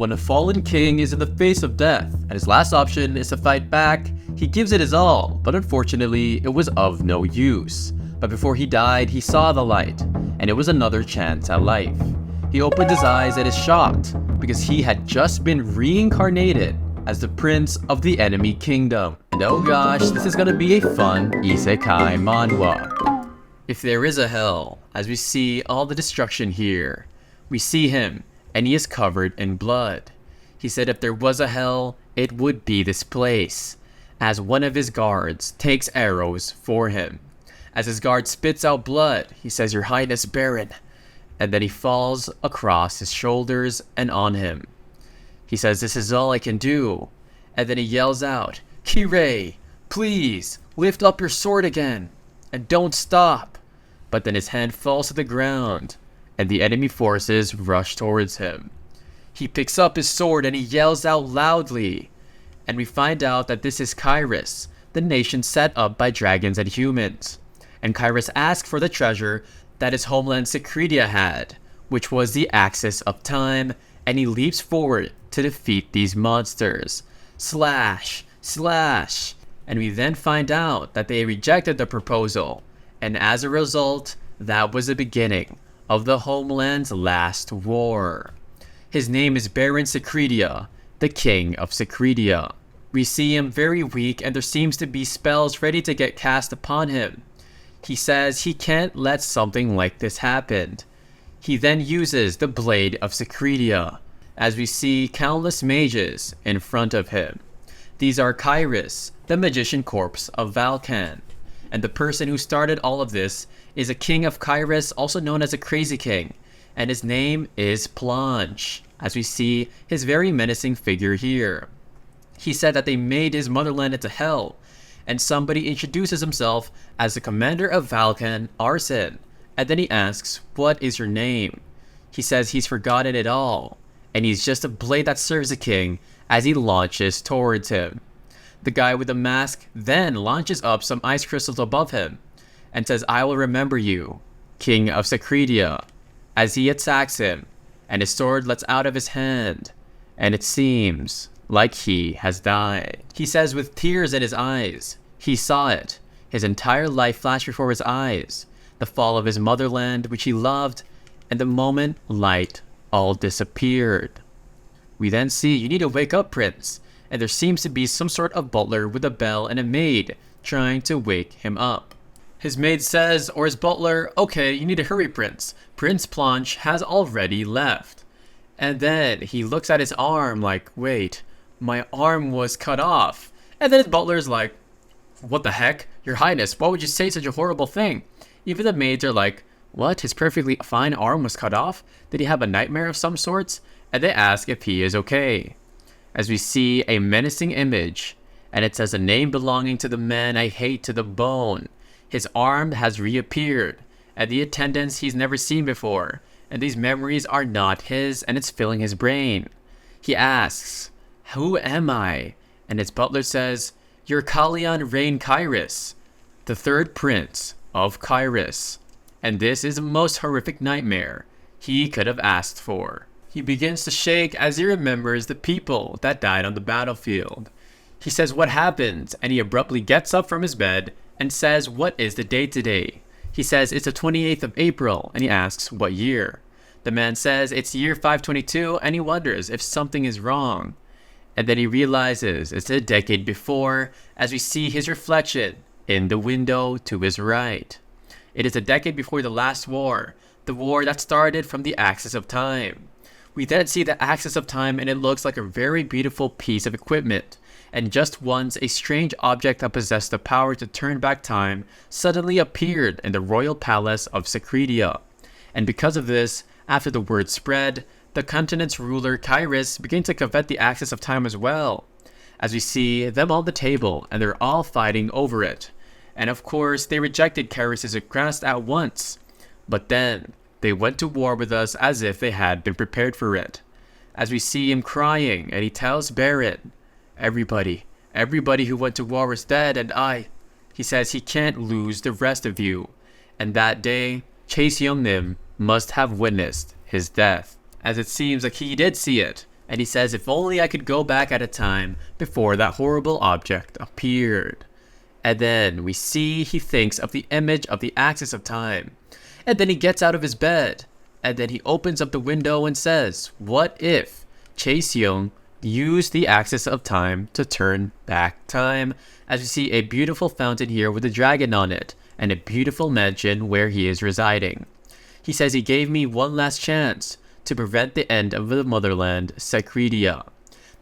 When a fallen king is in the face of death, and his last option is to fight back, he gives it his all, but unfortunately, it was of no use. But before he died, he saw the light, and it was another chance at life. He opened his eyes and is shocked, because he had just been reincarnated as the prince of the enemy kingdom. And oh gosh, this is gonna be a fun isekai manhwa. If there is a hell, as we see all the destruction here, we see him, and he is covered in blood. He said if there was a hell, it would be this place, as one of his guards takes arrows for him. As his guard spits out blood, he says, "Your Highness Baron," and then he falls across his shoulders and on him. He says, "This is all I can do," and then he yells out, "Kirei, please, lift up your sword again, and don't stop." But then his hand falls to the ground, and the enemy forces rush towards him. He picks up his sword and he yells out loudly, and we find out that this is Kairos, the nation set up by dragons and humans. And Kairos asks for the treasure that his homeland Secretia had, which was the axis of time, and he leaps forward to defeat these monsters. Slash, slash, and we then find out that they rejected the proposal, and as a result, that was the beginning of the homeland's last war. His name is Baron Secretia, the King of Secretia. We see him very weak, and there seems to be spells ready to get cast upon him. He says he can't let something like this happen. He then uses the Blade of Secretia, as we see countless mages in front of him. These are Kairos, the magician corpse of Valkan, and the person who started all of this is a king of Kairos, also known as a crazy king, and his name is Planche, as we see his very menacing figure here. He said that they made his motherland into hell, and somebody introduces himself as the commander of Valkan, Arsen, and then he asks, "What is your name?" He says he's forgotten it all, and he's just a blade that serves the king as he launches towards him. The guy with the mask then launches up some ice crystals above him, and says, "I will remember you, King of Secretia," as he attacks him, and his sword lets out of his hand, and it seems like he has died. He says with tears in his eyes, he saw it, his entire life flash before his eyes, the fall of his motherland which he loved, and the moment light all disappeared. We then see, "You need to wake up, Prince," and there seems to be some sort of butler with a bell and a maid trying to wake him up. His maid says, or his butler, "Okay, you need to hurry, Prince. Prince Planche has already left." And then he looks at his arm like, "Wait, my arm was cut off." And then his butler's like, "What the heck? Your Highness, why would you say such a horrible thing?" Even the maids are like, "What? His perfectly fine arm was cut off? Did he have a nightmare of some sorts?" And they ask if he is okay. As we see a menacing image, and it says a name belonging to the man I hate to the bone. His arm has reappeared, and the attendants he's never seen before, and these memories are not his, and it's filling his brain. He asks, "Who am I?" And his butler says, "You're Kalyan Rain Kairos, the third prince of Kairos." And this is the most horrific nightmare he could have asked for. He begins to shake as he remembers the people that died on the battlefield. He says, "What happened?" And he abruptly gets up from his bed and says, "What is the date today?" He says, "It's the 28th of April, and he asks, "What year?" The man says, "It's year 522, and he wonders if something is wrong. And then he realizes it's a decade before, as we see his reflection in the window to his right. It is a decade before the last war, the war that started from the axis of time. We then see the axis of time, and it looks like a very beautiful piece of equipment. And just once, a strange object that possessed the power to turn back time suddenly appeared in the royal palace of Secretia. And because of this, after the word spread, the continent's ruler Kairos began to covet the axis of time as well. As we see them on the table, and they're all fighting over it. And of course, they rejected Kairos' request at once. But then, they went to war with us as if they had been prepared for it. As we see him crying, and he tells Baron, Everybody who went to war is dead, and he says he can't lose the rest of you. And that day, Chase Young Nim must have witnessed his death, as it seems like he did see it, And he says, if only I could go back at a time before that horrible object appeared. And then we see he thinks of the image of the axis of time. And then he gets out of his bed. And then he opens up the window and says, what if Chae-seong used the axis of time to turn back time? As we see a beautiful fountain here with a dragon on it, and a beautiful mansion where he is residing. He says he gave me one last chance to prevent the end of the motherland, Secretia.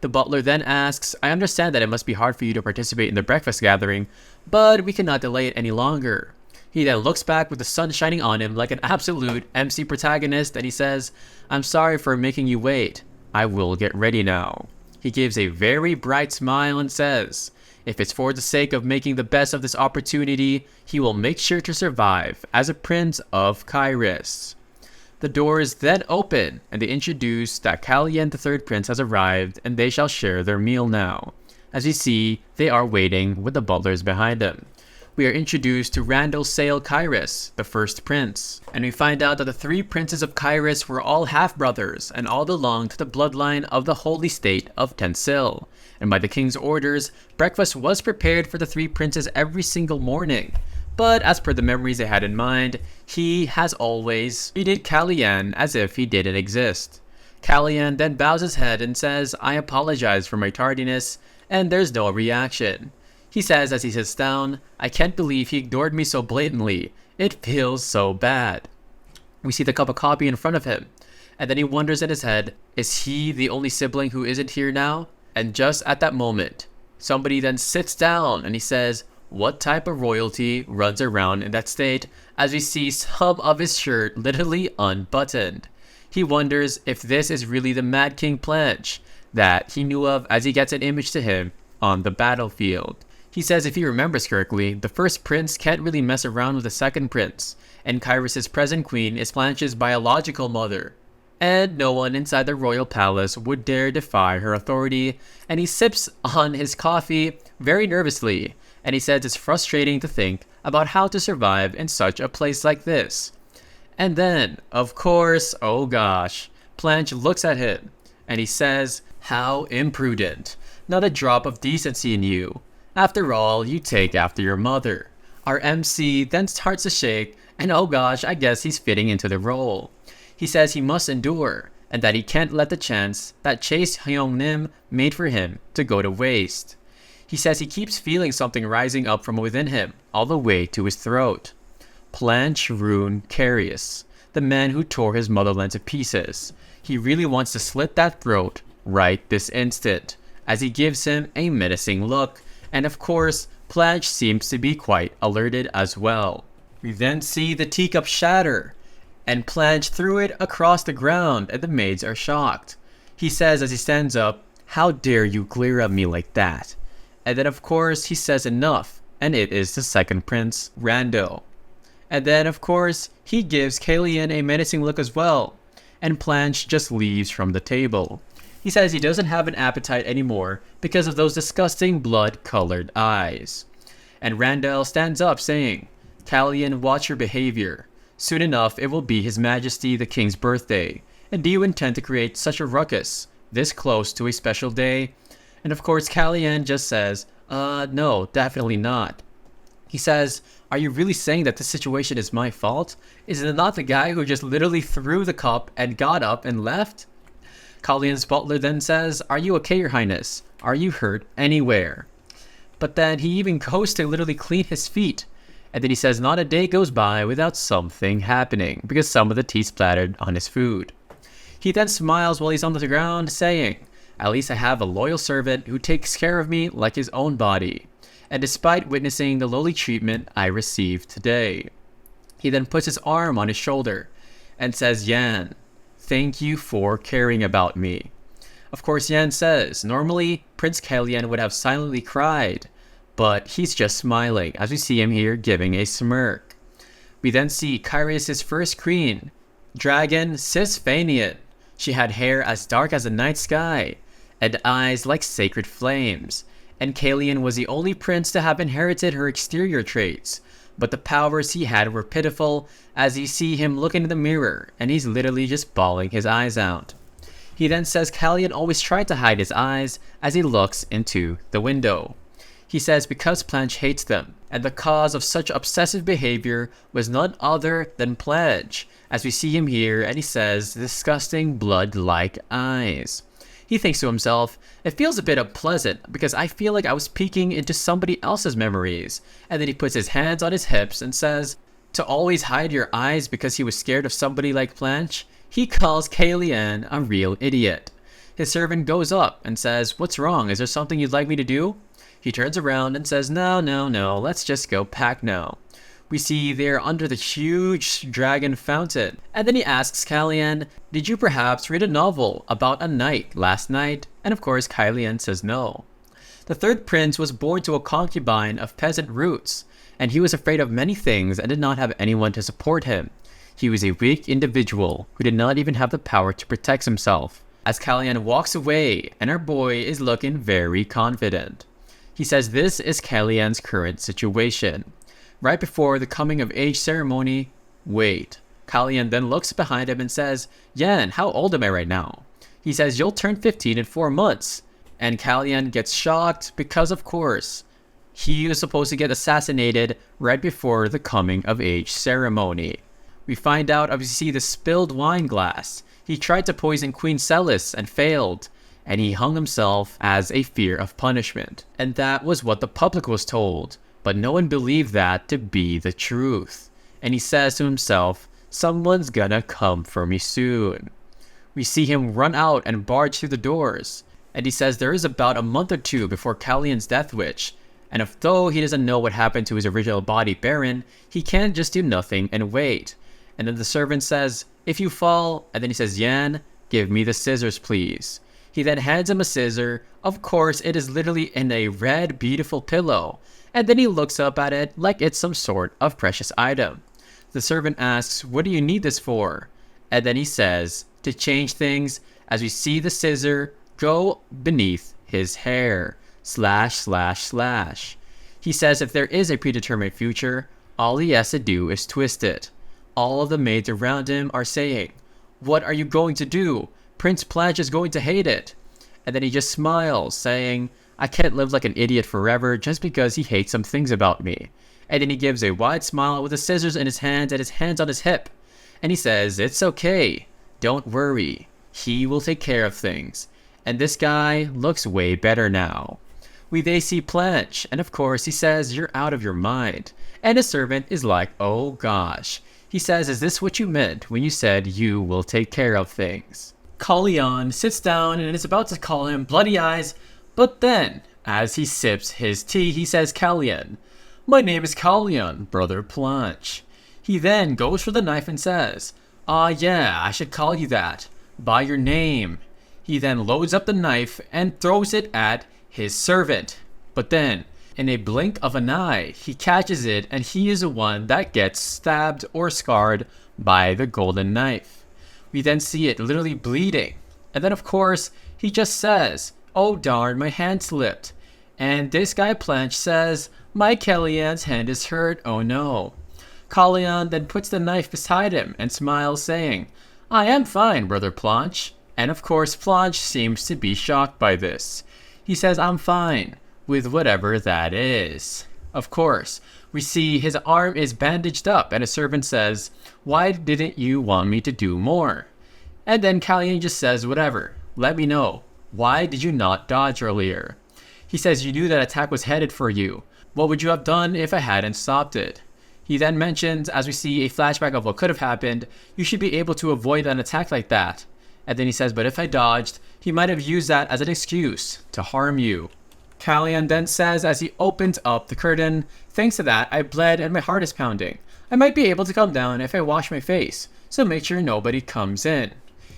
The butler then asks, I understand that it must be hard for you to participate in the breakfast gathering, but we cannot delay it any longer. He then looks back with the sun shining on him like an absolute MC protagonist, and he says, I'm sorry for making you wait. I will get ready now. He gives a very bright smile and says, if it's for the sake of making the best of this opportunity, he will make sure to survive as a prince of Kairos. The doors then open, and they introduce that Kalyan the third prince has arrived, and they shall share their meal now. As we see, they are waiting with the butlers behind them. We are introduced to Randall Sale Kairos, the first prince, and we find out that the three princes of Kairos were all half-brothers and all belonged to the bloodline of the holy state of Tensil. And by the king's orders, breakfast was prepared for the three princes every single morning. But as per the memories they had in mind, he, as always, treated Kalyan as if he didn't exist. Kalyan then bows his head and says, I apologize for my tardiness, and there's no reaction. He says as he sits down, I can't believe he ignored me so blatantly. It feels so bad. We see the cup of coffee in front of him, and then he wonders in his head, is he the only sibling who isn't here now? And just at that moment, somebody then sits down and he says, what type of royalty runs around in that state? As we see some of his shirt literally unbuttoned. He wonders if this is really the Mad King Planche that he knew of as he gets an image to him on the battlefield. He says if he remembers correctly, the first prince can't really mess around with the second prince, and Kairos' present queen is Planche's biological mother. And no one inside the royal palace would dare defy her authority, and he sips on his coffee very nervously, and he says it's frustrating to think about how to survive in such a place like this. And then, of course, oh gosh, Planche looks at him, and he says, how imprudent, not a drop of decency in you. After all, you take after your mother. Our MC then starts to shake, and oh gosh, I guess he's fitting into the role. He says he must endure, and that he can't let the chance that Chae-seong made for him to go to waste. He says he keeps feeling something rising up from within him, all the way to his throat. Planche Rune Carius, the man who tore his motherland to pieces. He really wants to slit that throat right this instant, as he gives him a menacing look, and of course, Planche seems to be quite alerted as well. We then see the teacup shatter, and Planche threw it across the ground, and the maids are shocked. He says as he stands up, how dare you glare at me like that? And then of course, he says enough, and it is the second prince, Randall. And then of course, he gives Kalyan a menacing look as well, and Planche just leaves from the table. He says he doesn't have an appetite anymore because of those disgusting blood-colored eyes. And Randall stands up saying, Kalyan, watch your behavior. Soon enough, it will be His Majesty the King's birthday. And do you intend to create such a ruckus this close to a special day? And of course, Kalyan just says, no, definitely not. He says, are you really saying that this situation is my fault? Is it not the guy who just literally threw the cup and got up and left? Kalyan's butler then says, are you okay, Your Highness? Are you hurt anywhere? But then he even goes to literally clean his feet. And then he says not a day goes by without something happening, because some of the tea splattered on his food. He then smiles while he's on the ground, saying, at least I have a loyal servant who takes care of me like his own body. And despite witnessing the lowly treatment I received today. He then puts his arm on his shoulder and says, Yan, thank you for caring about me. Of course, Yan says, normally Prince Kalyan would have silently cried, but he's just smiling as we see him here giving a smirk. We then see Kairos' first queen, Dragon Sisphanian. She had hair as dark as the night sky, and eyes like sacred flames, and Kalyan was the only prince to have inherited her exterior traits, but the powers he had were pitiful as you see him look into the mirror, and he's literally just bawling his eyes out. He then says Callian always tried to hide his eyes as he looks into the window. He says because Blanche hates them, and the cause of such obsessive behavior was none other than Pledge, as we see him here, and he says disgusting blood-like eyes. He thinks to himself, it feels a bit unpleasant because I feel like I was peeking into somebody else's memories, and then he puts his hands on his hips and says, to always hide your eyes because he was scared of somebody like Blanche? He calls Callian a real idiot. His servant goes up and says, what's wrong? Is there something you'd like me to do? He turns around and says, no, let's just go pack now. We see they're under the huge dragon fountain. And then he asks Callian, did you perhaps read a novel about a knight last night? And of course, Callian says no. The third prince was born to a concubine of peasant roots, and he was afraid of many things and did not have anyone to support him. He was a weak individual who did not even have the power to protect himself. As Callian walks away, and our boy is looking very confident. He says this is Callian's current situation. Right before the coming of age ceremony, wait. Callian then looks behind him and says, Yan, how old am I right now? He says, you'll turn 15 in 4 months. And Callian gets shocked because, of course, he was supposed to get assassinated right before the coming of age ceremony. We find out, obviously, the spilled wine glass. He tried to poison Queen Celis and failed, and he hung himself as a fear of punishment. And that was what the public was told. But no one believed that to be the truth. And he says to himself, someone's gonna come for me soon. We see him run out and barge through the doors. And he says there is about a month or two before Callian's death wish. And if though he doesn't know what happened to his original body Baron, he can't just do nothing and wait. And then the servant says, if you fall, and then he says, Yan, give me the scissors please. He then hands him a scissor. Of course, it is literally in a red, beautiful pillow. And then he looks up at it like it's some sort of precious item. The servant asks, what do you need this for? And then he says, to change things, as we see the scissor go beneath his hair. ///. He says if there is a predetermined future, all he has to do is twist it. All of the maids around him are saying, what are you going to do? Prince Blanche is going to hate it. And then he just smiles, saying, I can't live like an idiot forever just because he hates some things about me. And then he gives a wide smile with the scissors in his hand and his hands on his hip. And he says, it's okay. Don't worry. He will take care of things. And this guy looks way better now. We they see Blanche, and of course he says, you're out of your mind. And his servant is like, oh gosh. He says, is this what you meant when you said you will take care of things? Callian sits down and is about to call him Bloody Eyes, but then, as he sips his tea, he says, Callian, my name is Callian, brother Blanche. He then goes for the knife and says, yeah, I should call you that, by your name. He then loads up the knife and throws it at his servant. But then, in a blink of an eye, he catches it and he is the one that gets stabbed or scarred by the golden knife. We then see it literally bleeding. And then of course, he just says, oh darn, my hand slipped. And this guy Blanche says, my Callian's hand is hurt, oh no. Callian then puts the knife beside him and smiles saying, I am fine, brother Blanche. And of course Blanche seems to be shocked by this. He says, I'm fine, with whatever that is. Of course, we see his arm is bandaged up and a servant says, why didn't you want me to do more? And then Callian just says, whatever, let me know. Why did you not dodge earlier? He says, you knew that attack was headed for you. What would you have done if I hadn't stopped it? He then mentions, as we see a flashback of what could have happened, you should be able to avoid an attack like that. And then he says, but if I dodged, he might have used that as an excuse to harm you. Callian then says as he opens up the curtain, thanks to that, I bled and my heart is pounding. I might be able to calm down if I wash my face, so make sure nobody comes in.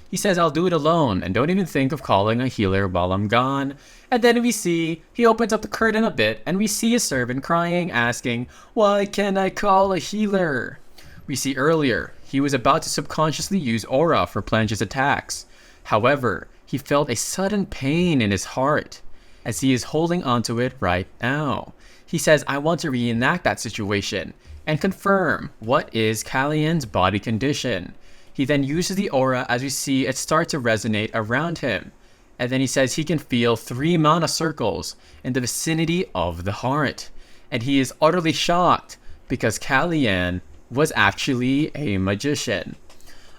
He says I'll do it alone and don't even think of calling a healer while I'm gone. And then we see he opens up the curtain a bit and we see a servant crying, asking, why can't I call a healer? We see earlier, he was about to subconsciously use aura for Blanche's attacks. However, he felt a sudden pain in his heart, as he is holding onto it right now. He says, I want to reenact that situation and confirm what is Callian's body condition. He then uses the aura as we see it start to resonate around him. And then he says he can feel 3 mana circles in the vicinity of the heart. And he is utterly shocked because Kalyan was actually a magician.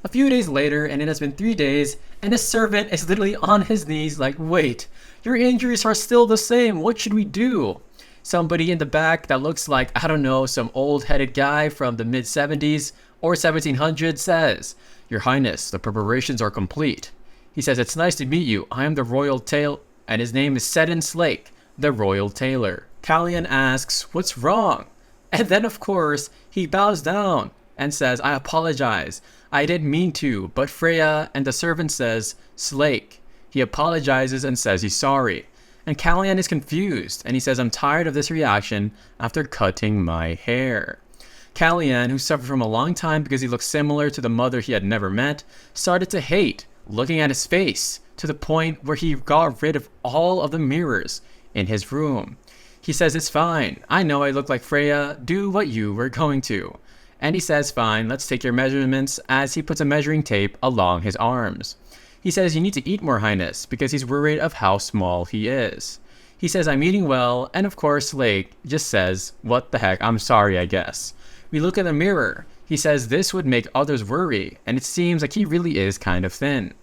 A few days later, and it has been 3 days, and his servant is literally on his knees like, wait, your injuries are still the same, what should we do? Somebody in the back that looks like, I don't know, some old-headed guy from the mid-70s or 1700s says, Your Highness, the preparations are complete. He says, it's nice to meet you, I am the Royal Tailor, and his name is Seddon Slake, the Royal Tailor. Kalyan asks, what's wrong? And then of course, he bows down and says, I apologize. I didn't mean to, but Freya, and the servant says, Slake. He apologizes and says he's sorry. And Kalyan is confused, and he says, I'm tired of this reaction after cutting my hair. Kalyan, who suffered from a long time because he looked similar to the mother he had never met, started to hate looking at his face to the point where he got rid of all of the mirrors in his room. He says, it's fine. I know I look like Freya. Do what you were going to. And he says, fine, let's take your measurements, as he puts a measuring tape along his arms. He says, you need to eat more, Highness, because he's worried of how small he is. He says, I'm eating well, and of course, Lake just says, what the heck, I'm sorry, I guess. We look in the mirror. He says this would make others worry, and it seems like he really is kind of thin.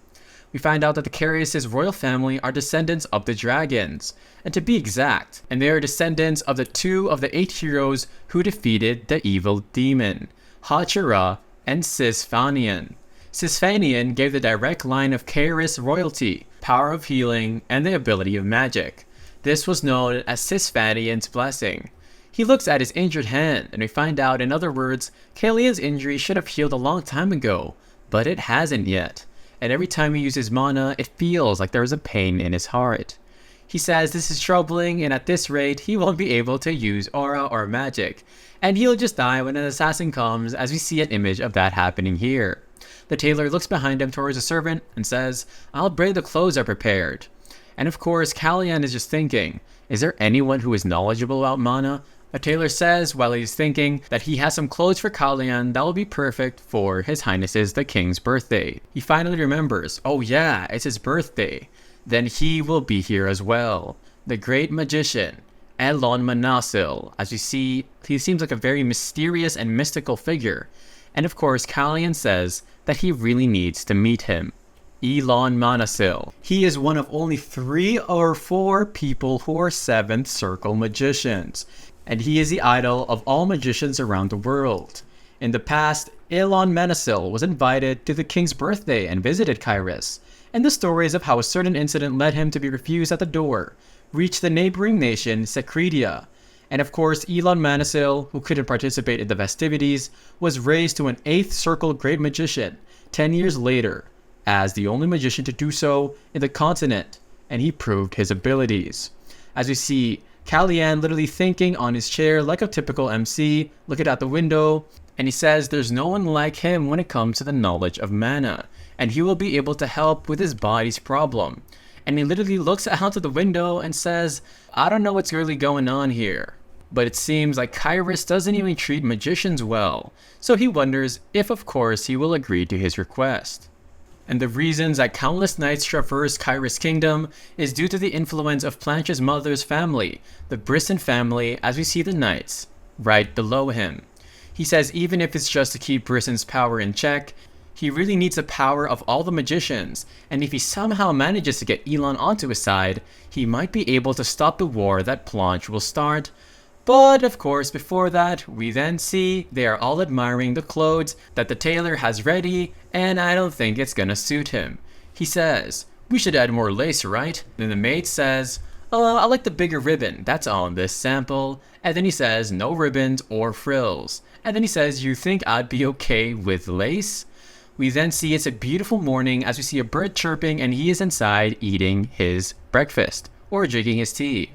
We find out that the Carius' royal family are descendants of the dragons, and to be exact, and they are descendants of the 2 of the 8 heroes who defeated the evil demon, Hachira and Sisfanian. Sisfanian gave the direct line of Carius royalty, power of healing, and the ability of magic. This was known as Sisfanian's blessing. He looks at his injured hand, and we find out, in other words, Kalyan's injury should have healed a long time ago, but it hasn't yet. And every time he uses mana, it feels like there is a pain in his heart. He says this is troubling, and at this rate, he won't be able to use aura or magic, and he'll just die when an assassin comes, as we see an image of that happening here. The tailor looks behind him towards the servant and says, I'll pray the clothes are prepared. And of course, Kalyan is just thinking, is there anyone who is knowledgeable about mana? The tailor says, while he's thinking, that he has some clothes for Kalyan that will be perfect for His Highness's the King's birthday. He finally remembers, oh yeah, it's his birthday. Then he will be here as well. The great magician, Elon Manasil. As you see, he seems like a very mysterious and mystical figure. And of course, Kalyan says that he really needs to meet him. Elon Manasil. He is one of only 3 or 4 people who are 7th circle magicians, and he is the idol of all magicians around the world. In the past, Elon Manasil was invited to the king's birthday and visited Kairos, and the stories of how a certain incident led him to be refused at the door reached the neighboring nation Secretia. And of course, Elon Manasil, who couldn't participate in the festivities, was raised to an 8th circle great magician 10 years later, as the only magician to do so in the continent, and he proved his abilities. As we see, Kalyan literally thinking on his chair like a typical MC, looking out the window, and he says there's no one like him when it comes to the knowledge of mana, and he will be able to help with his body's problem. And he literally looks out of the window and says, I don't know what's really going on here. But it seems like Kairos doesn't even treat magicians well, so he wonders if of course he will agree to his request. And the reasons that countless knights traverse Kairos' kingdom is due to the influence of Planche's mother's family, the Brisson family, as we see the knights right below him. He says even if it's just to keep Brisson's power in check, he really needs the power of all the magicians, and if he somehow manages to get Elon onto his side, he might be able to stop the war that Planche will start. But of course, before that, we then see they are all admiring the clothes that the tailor has ready, and I don't think it's gonna suit him. He says, we should add more lace, right? Then the maid says, I like the bigger ribbon, that's on this sample. And then he says, no ribbons or frills. And then he says, you think I'd be okay with lace? We then see it's a beautiful morning as we see a bird chirping and he is inside eating his breakfast, or drinking his tea.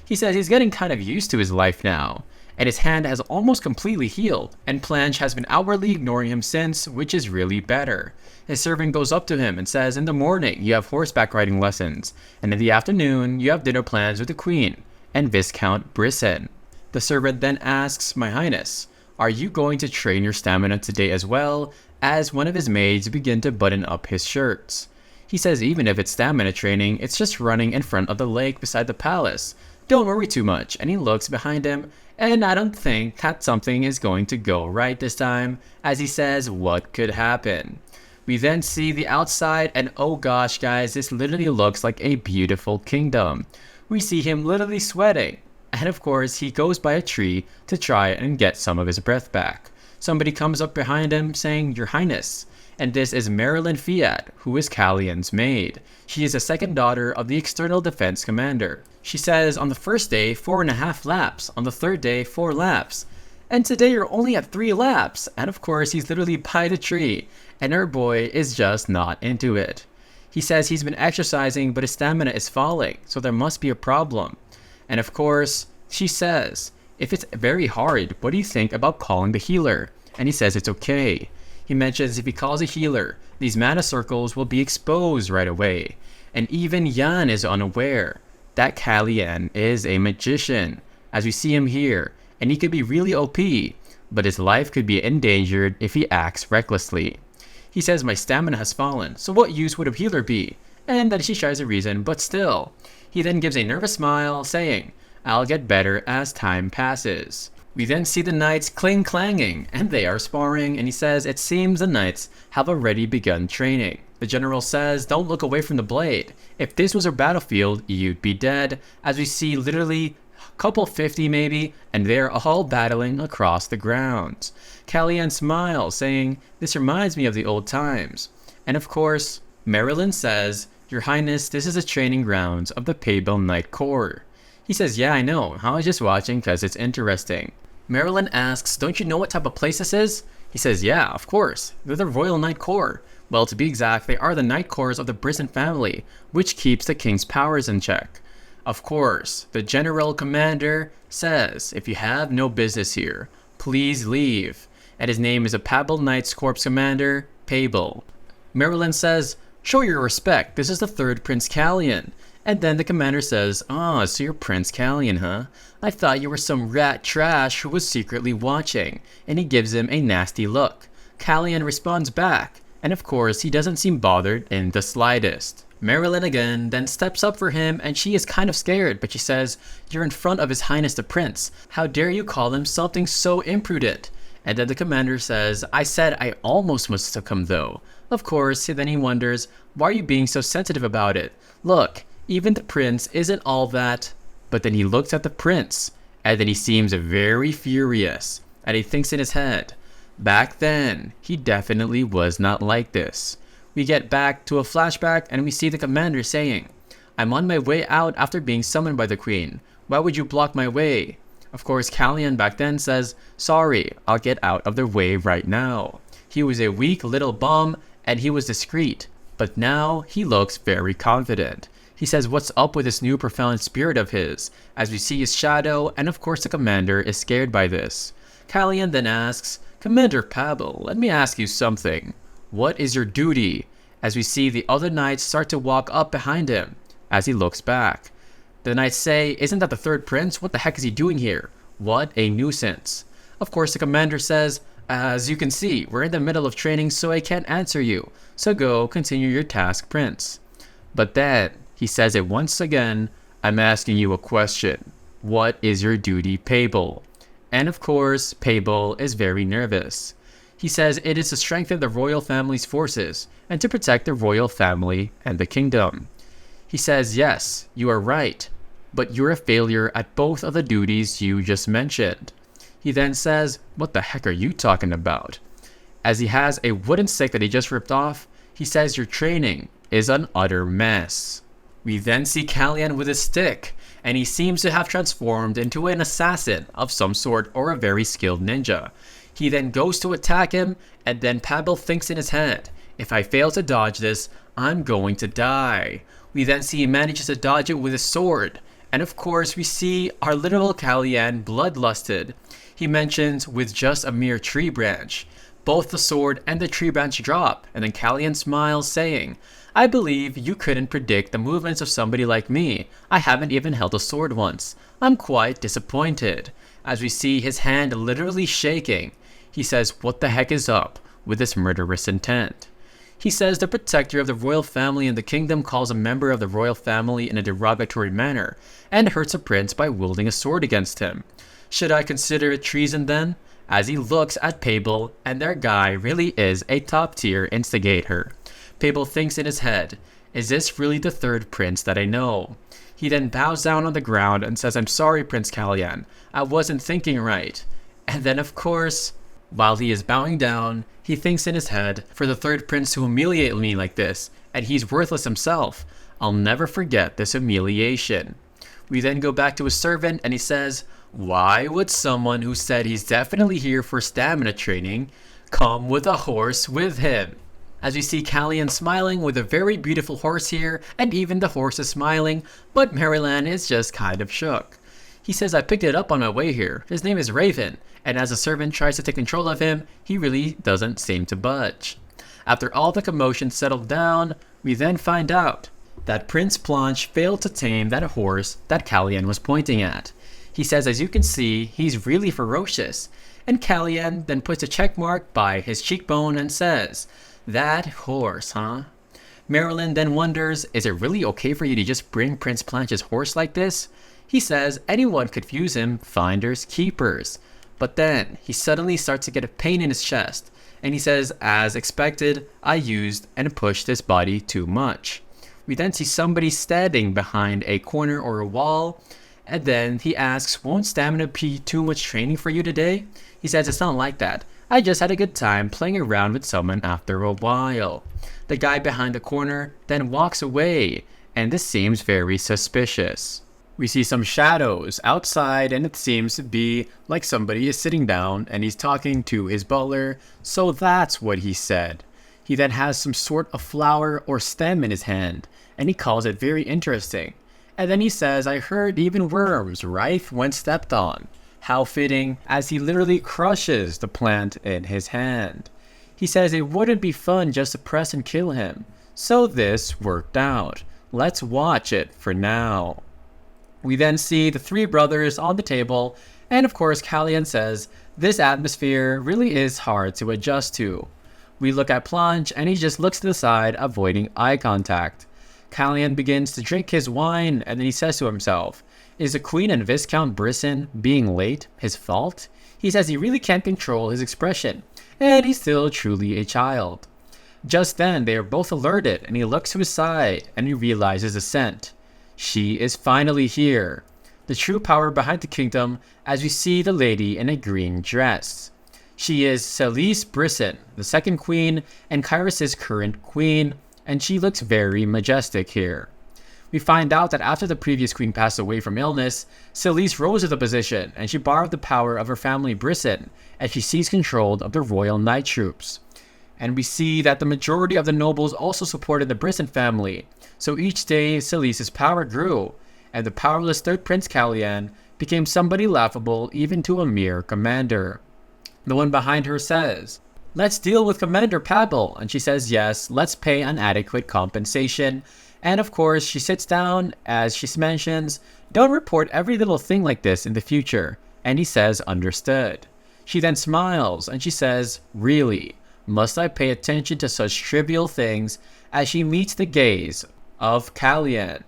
He says he's getting kind of used to his life now, and his hand has almost completely healed, and Planche has been outwardly ignoring him since, which is really better. His servant goes up to him and says, in the morning you have horseback riding lessons, and in the afternoon you have dinner plans with the Queen and Viscount Brisson. The servant then asks, My Highness, are you going to train your stamina today as well? as one of his maids begin to button up his shirts. He says even if it's stamina training, it's just running in front of the lake beside the palace. Don't worry too much, and he looks behind him, and I don't think that something is going to go right this time, as he says what could happen. We then see the outside, and oh gosh guys, this literally looks like a beautiful kingdom. We see him literally sweating, and of course he goes by a tree to try and get some of his breath back. Somebody comes up behind him saying, "Your Highness." And this is Marilyn Fiat, who is Callian's maid. She is a second daughter of the External Defense Commander. She says on the first day, 4.5 laps. On the third day, 4 laps. And today you're only at 3 laps. And of course, he's literally by the tree. And her boy is just not into it. He says he's been exercising, but his stamina is falling. So there must be a problem. And of course, she says, if it's very hard, what do you think about calling the healer? And he says it's okay. He mentions if he calls a healer, these mana circles will be exposed right away. And even Yan is unaware that Callian is a magician, as we see him here, and he could be really OP, but his life could be endangered if he acts recklessly. He says my stamina has fallen, so what use would a healer be? And that she tries a reason, but still. He then gives a nervous smile, saying, I'll get better as time passes. We then see the knights clang-clanging, and they are sparring, and he says it seems the knights have already begun training. The general says, don't look away from the blade. If this was a battlefield, you'd be dead, as we see literally couple 50 maybe, and they're all battling across the grounds. Callian smiles, saying, this reminds me of the old times. And of course, Marilyn says, Your Highness, this is the training grounds of the Paybell Knight Corps. He says, yeah, I know. I was just watching because it's interesting. Marilyn asks, don't you know what type of place this is? He says, yeah, of course. They're the Royal Knight Corps. Well, to be exact, they are the Knight Corps of the Brisson family, which keeps the king's powers in check. Of course, the General Commander says, if you have no business here, please leave. And his name is a Paybell Knights Corps Commander, Paybell. Marilyn says, show your respect. This is the third Prince Callian. And then the commander says, so you're Prince Callian, huh? I thought you were some rat trash who was secretly watching. And he gives him a nasty look. Callian responds back, and of course he doesn't seem bothered in the slightest. Marilyn again then steps up for him, and she is kind of scared, but she says, you're in front of His Highness the Prince. How dare you call him something so imprudent? And then the commander says, I said I almost must succumb though. Of course, then he wonders, why are you being so sensitive about it? Look, even the prince isn't all that. But then he looks at the prince, and then he seems very furious, and he thinks in his head, back then, he definitely was not like this. We get back to a flashback, and we see the commander saying, I'm on my way out after being summoned by the queen. Why would you block my way? Of course, Callian back then says, sorry, I'll get out of their way right now. He was a weak little bum, and he was discreet, but now he looks very confident. He says what's up with this new profound spirit of his, as we see his shadow, and of course the commander is scared by this. Callian then asks, Commander Paybell, let me ask you something. What is your duty? As we see the other knights start to walk up behind him, as he looks back. The knights say, isn't that the third prince? What the heck is he doing here? What a nuisance. Of course the commander says, as you can see, we're in the middle of training, so I can't answer you. So go continue your task, Prince. But then he says it once again, I'm asking you a question. What is your duty, Paybell? And of course, Paybell is very nervous. He says it is to strengthen the royal family's forces and to protect the royal family and the kingdom. He says, yes, you are right, but you're a failure at both of the duties you just mentioned. He then says, what the heck are you talking about? As he has a wooden stick that he just ripped off, he says your training is an utter mess. We then see Callian with his stick, and he seems to have transformed into an assassin of some sort or a very skilled ninja. He then goes to attack him, and then Paybell thinks in his head, if I fail to dodge this, I'm going to die. We then see he manages to dodge it with his sword, and of course we see our literal Callian bloodlusted. He mentions with just a mere tree branch. Both the sword and the tree branch drop, and then Callian smiles, saying, I believe you couldn't predict the movements of somebody like me. I haven't even held a sword once. I'm quite disappointed. As we see his hand literally shaking, he says, what the heck is up? with this murderous intent. He says the protector of the royal family in the kingdom calls a member of the royal family in a derogatory manner and hurts a prince by wielding a sword against him. Should I consider it treason then? As he looks at Pabel, and their guy really is a top-tier instigator. Pabel thinks in his head, is this really the third prince that I know? He then bows down on the ground and says, I'm sorry, Prince Kalyan. I wasn't thinking right. And then, of course, while he is bowing down, he thinks in his head, for the third prince to humiliate me like this, and he's worthless himself, I'll never forget this humiliation. We then go back to his servant, and he says, why would someone who said he's definitely here for stamina training come with a horse with him? As we see Kalyan smiling with a very beautiful horse here, and even the horse is smiling, but Maryland is just kind of shook. He says, I picked it up on my way here. His name is Raven, and as the servant tries to take control of him, he really doesn't seem to budge. After all the commotion settled down, we then find out that Prince Planche failed to tame that horse that Kalyan was pointing at. He says, as you can see, he's really ferocious. And Kalyan then puts a check mark by his cheekbone and says, that horse, huh? Marilyn then wonders, is it really okay for you to just bring Prince Planche's horse like this? He says anyone could use him, finders, keepers. But then he suddenly starts to get a pain in his chest. And he says, as expected, I used and pushed this body too much. We then see somebody standing behind a corner or a wall. And then he asks, won't stamina be too much training for you today? He says, it's not like that. I just had a good time playing around with someone after a while. The guy behind the corner then walks away, and this seems very suspicious. We see some shadows outside, and it seems to be like somebody is sitting down and he's talking to his butler, so that's what he said. He then has some sort of flower or stem in his hand, and he calls it very interesting. And then he says, I heard even worms rife when stepped on. How fitting, as he literally crushes the plant in his hand. He says it wouldn't be fun just to press and kill him. So this worked out. Let's watch it for now. We then see the three brothers on the table, and of course Kalyan says, this atmosphere really is hard to adjust to. We look at Planche, and he just looks to the side, avoiding eye contact. Kalyan begins to drink his wine, and then he says to himself, is the Queen and Viscount Brisson being late his fault? He says he really can't control his expression, and he's still truly a child. Just then, they are both alerted, and he looks to his side, and he realizes a scent. She is finally here. The true power behind the kingdom, as we see the lady in a green dress. She is Celise Brisson, the second queen, and Kyrus' current queen, and she looks very majestic here. We find out that after the previous queen passed away from illness, Celise rose to the position, and she borrowed the power of her family Brisson, and she seized control of the royal night troops. And we see that the majority of the nobles also supported the Brisson family, so each day Celise's power grew, and the powerless third Prince Kalyan became somebody laughable even to a mere commander. The one behind her says, let's deal with Commander Pabel, and she says yes, let's pay an adequate compensation. And of course, she sits down as she mentions, don't report every little thing like this in the future. And he says, understood. She then smiles and she says, really, must I pay attention to such trivial things, as she meets the gaze of Kalyan.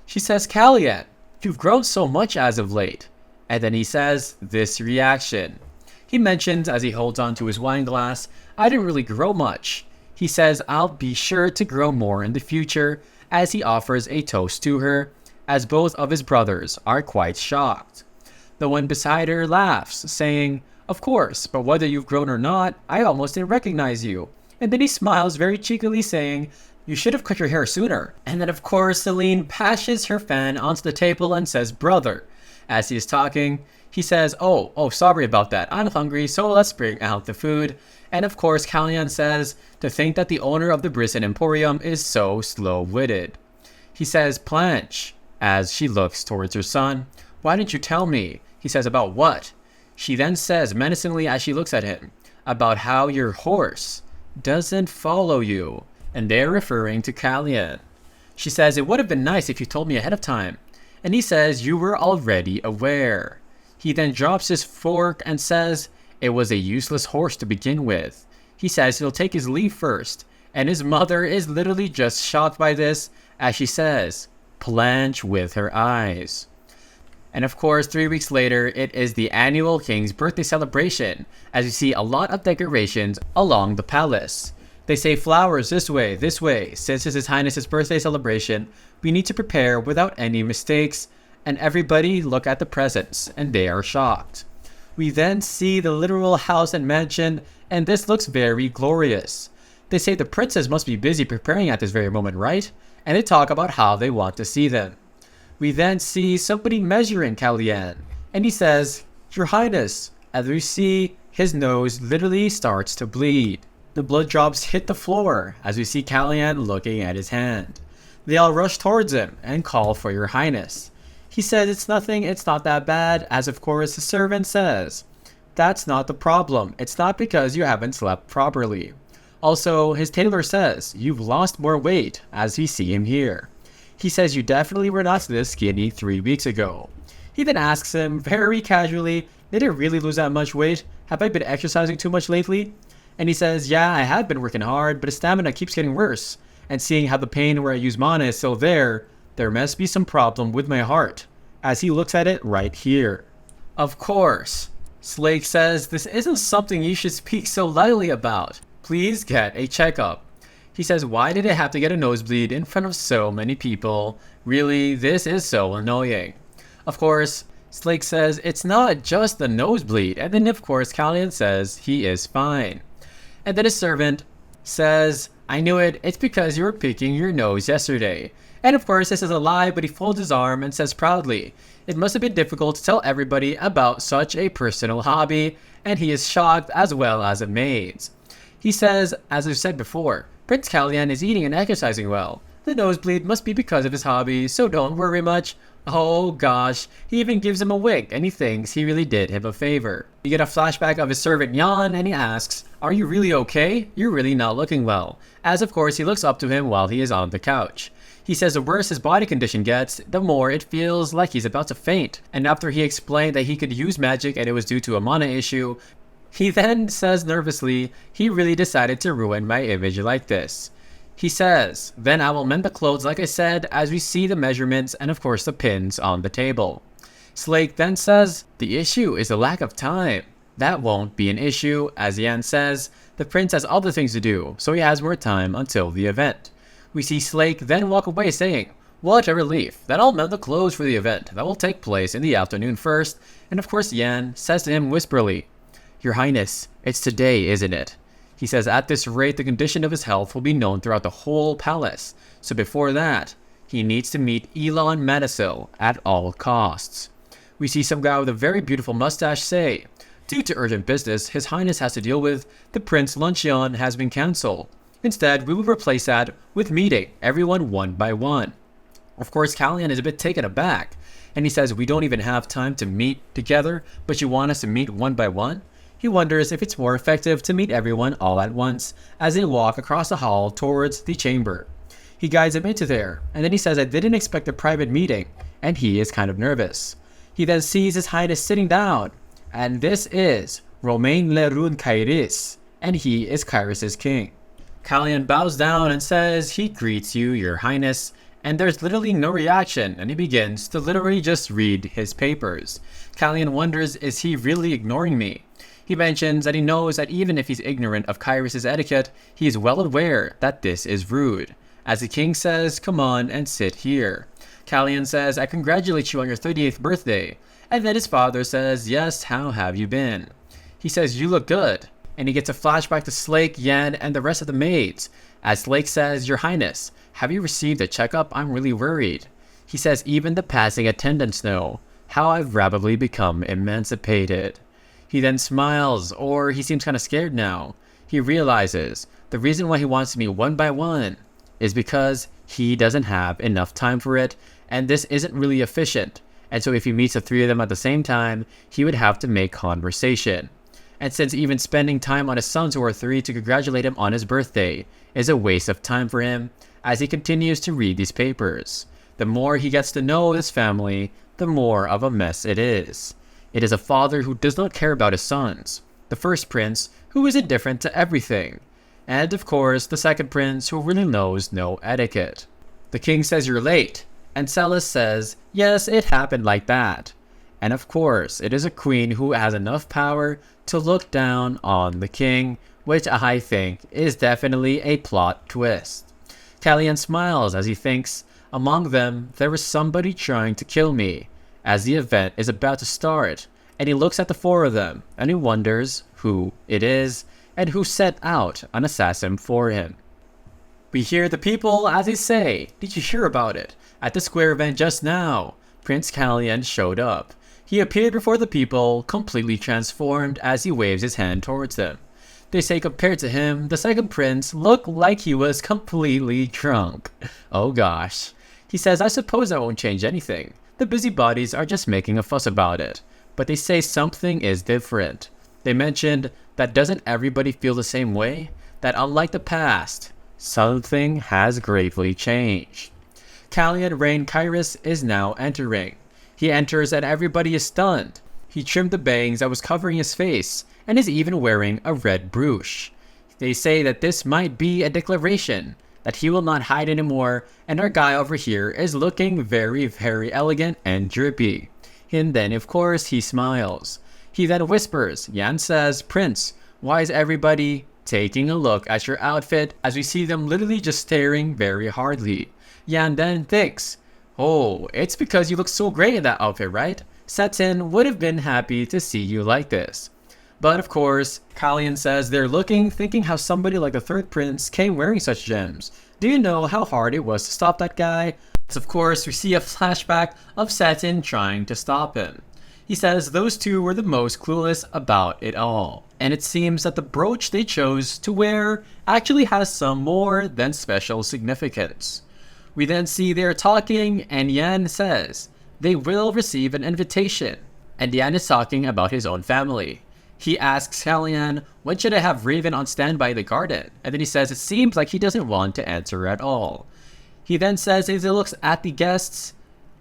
She says, Kalyan, you've grown so much as of late. And then he says this reaction. He mentions as he holds on to his wine glass, I didn't really grow much. He says, I'll be sure to grow more in the future, as he offers a toast to her, as both of his brothers are quite shocked. The one beside her laughs, saying, of course, but whether you've grown or not, I almost didn't recognize you. And then he smiles very cheekily, saying, you should have cut your hair sooner. And then of course, Celine passes her fan onto the table and says, brother. As he is talking, he says, oh, sorry about that. I'm hungry, so let's bring out the food. And of course, Kalyan says, to think that the owner of the Brisson Emporium is so slow-witted. He says, Planche, as she looks towards her son, why didn't you tell me? He says, about what? She then says menacingly as she looks at him, about how your horse doesn't follow you. And they're referring to Kalyan. She says, it would have been nice if you told me ahead of time. And he says, you were already aware. He then drops his fork and says, it was a useless horse to begin with. He says he'll take his leave first, and his mother is literally just shocked by this as she says, "Blanch with her eyes." And of course, 3 weeks later, it is the annual king's birthday celebration, as you see a lot of decorations along the palace. They say flowers this way, since it's His Highness's birthday celebration, we need to prepare without any mistakes, and everybody look at the presents, and they are shocked. We then see the literal house and mansion, and this looks very glorious. They say the princess must be busy preparing at this very moment, right? And they talk about how they want to see them. We then see somebody measuring Kalyan, and he says, "Your Highness," as we see his nose literally starts to bleed. The blood drops hit the floor as we see Kalyan looking at his hand. They all rush towards him and call for Your Highness. He says it's nothing, it's not that bad, as of course the servant says, "That's not the problem, it's not because you haven't slept properly." Also, his tailor says, "You've lost more weight," as we see him here. He says you definitely were not this skinny 3 weeks ago. He then asks him very casually, "Did I really lose that much weight? Have I been exercising too much lately?" And he says, "Yeah, I have been working hard, but his stamina keeps getting worse. And seeing how the pain where I use mana is still there must be some problem with my heart," as he looks at it right here. Of course, Slake says this isn't something you should speak so lightly about. Please get a checkup. He says, "Why did I have to get a nosebleed in front of so many people? Really, this is so annoying." Of course, Slake says it's not just the nosebleed, and then of course Kalyan says he is fine. And then his servant says, "I knew it, it's because you were picking your nose yesterday." And of course this is a lie, but he folds his arm and says proudly, "It must have been difficult to tell everybody about such a personal hobby," and he is shocked as well as amazed. He says, as I've said before, Prince Kalyan is eating and exercising well. The nosebleed must be because of his hobby, so don't worry much. Oh gosh, he even gives him a wink and he thinks he really did him a favor. You get a flashback of his servant Yan and he asks, "Are you really okay? You're really not looking well." As of course he looks up to him while he is on the couch. He says the worse his body condition gets, the more it feels like he's about to faint. And after he explained that he could use magic and it was due to a mana issue, he then says nervously, he really decided to ruin my image like this. He says, "Then I will mend the clothes like I said," as we see the measurements and of course the pins on the table. Slake then says, "The issue is the lack of time." That won't be an issue, as Yan says, the prince has other things to do, so he has more time until the event. We see Slake then walk away saying, "What a relief, then I'll mend the clothes for the event. That will take place in the afternoon first." And of course Yan says to him whisperly, "Your Highness, it's today, isn't it?" He says at this rate the condition of his health will be known throughout the whole palace, so before that, he needs to meet Elon Metasil at all costs. We see some guy with a very beautiful mustache say, "Due to urgent business His Highness has to deal with, the Prince Luncheon has been cancelled. Instead, we will replace that with meeting everyone one by one." Of course, Kalyan is a bit taken aback, and he says, "We don't even have time to meet together, but you want us to meet one by one?" He wonders if it's more effective to meet everyone all at once, as they walk across the hall towards the chamber. He guides him into there, and then he says, "I didn't expect a private meeting," and he is kind of nervous. He then sees His Highness sitting down, and this is Romain Lerun Kairis, and he is Kairis' king. Kalyan bows down and says he greets you, Your Highness, and there's literally no reaction, and he begins to literally just read his papers. Kalyan wonders, is he really ignoring me? He mentions that he knows that even if he's ignorant of Kairis' etiquette, he is well aware that this is rude. As the king says, "Come on and sit here." Kalyan says, "I congratulate you on your 38th birthday." And then his father says, "Yes, how have you been?" He says, "You look good." And he gets a flashback to Slake, Yan, and the rest of the maids. As Slake says, "Your Highness, have you received a checkup? I'm really worried." He says, "Even the passing attendants know how I've rapidly become emancipated." He then smiles, or he seems kind of scared now. He realizes the reason why he wants to meet one by one is because he doesn't have enough time for it, and this isn't really efficient. And so if he meets the three of them at the same time, he would have to make conversation. And since even spending time on his sons who are 3 to congratulate him on his birthday is a waste of time for him, as he continues to read these papers. The more he gets to know this family, the more of a mess it is. It is a father who does not care about his sons, the first prince, who is indifferent to everything, and of course the second prince, who really knows no etiquette. The king says you're late, and Celis says yes, it happened like that. And of course it is a queen who has enough power to look down on the king, which I think is definitely a plot twist. Kalyan smiles as he thinks, among them there is somebody trying to kill me, as the event is about to start, and he looks at the four of them and he wonders who it is and who sent out an assassin for him. We hear the people as they say, "Did you hear about it? At the square event just now, Prince Kalyan showed up. He appeared before the people, completely transformed as he waves his hand towards them. They say compared to him, the second prince looked like he was completely drunk. Oh gosh. He says, I suppose that won't change anything. The busybodies are just making a fuss about it. But they say something is different. They mentioned that doesn't everybody feel the same way? That unlike the past, something has gravely changed. Kalyan Rain Kairos is now entering. He enters and everybody is stunned. He trimmed the bangs that was covering his face and is even wearing a red brooch. They say that this might be a declaration that he will not hide anymore, and our guy over here is looking very, very elegant and drippy. And then of course he smiles. He then whispers, Yan says, Prince, why is everybody taking a look at your outfit, as we see them literally just staring very hardly. Yan then thinks, oh, it's because you look so great in that outfit, right? Setin would have been happy to see you like this. But of course, Kalyan says they're looking, thinking how somebody like the third prince came wearing such gems. Do you know how hard it was to stop that guy? So of course, we see a flashback of Setin trying to stop him. He says those two were the most clueless about it all. And it seems that the brooch they chose to wear actually has some more than special significance. We then see they're talking and Yan says they will receive an invitation. And Yan is talking about his own family. He asks Kalyan, when should I have Raven on standby in the garden? And then he says it seems like he doesn't want to answer at all. He then says as he looks at the guests,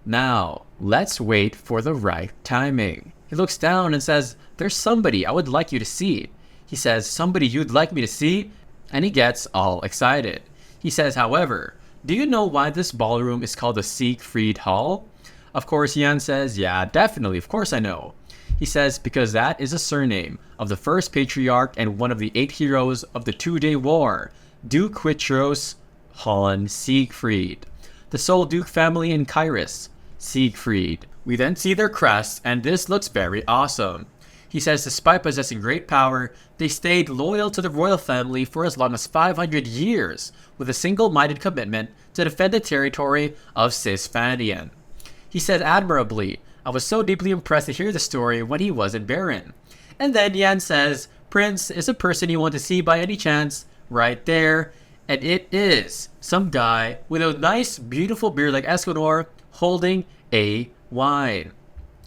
now, let's wait for the right timing. He looks down and says, there's somebody I would like you to see. He says, somebody you'd like me to see? And he gets all excited. He says, however, do you know why this ballroom is called the Siegfried Hall? Of course, Yan says, yeah, definitely, of course I know. He says, because that is a surname of the first patriarch and one of the 8 heroes of the 2-day war, Duke Witros Han Siegfried. The sole Duke family in Kairos, Siegfried. We then see their crests, and this looks very awesome. He says despite possessing great power, they stayed loyal to the royal family for as long as 500 years, with a single-minded commitment to defend the territory of Cisfanian. He said admirably, I was so deeply impressed to hear the story when he wasn't Baron. And then Yan says, Prince is a person you want to see by any chance, right there. And it is some guy with a nice, beautiful beard like Escanor holding a wine.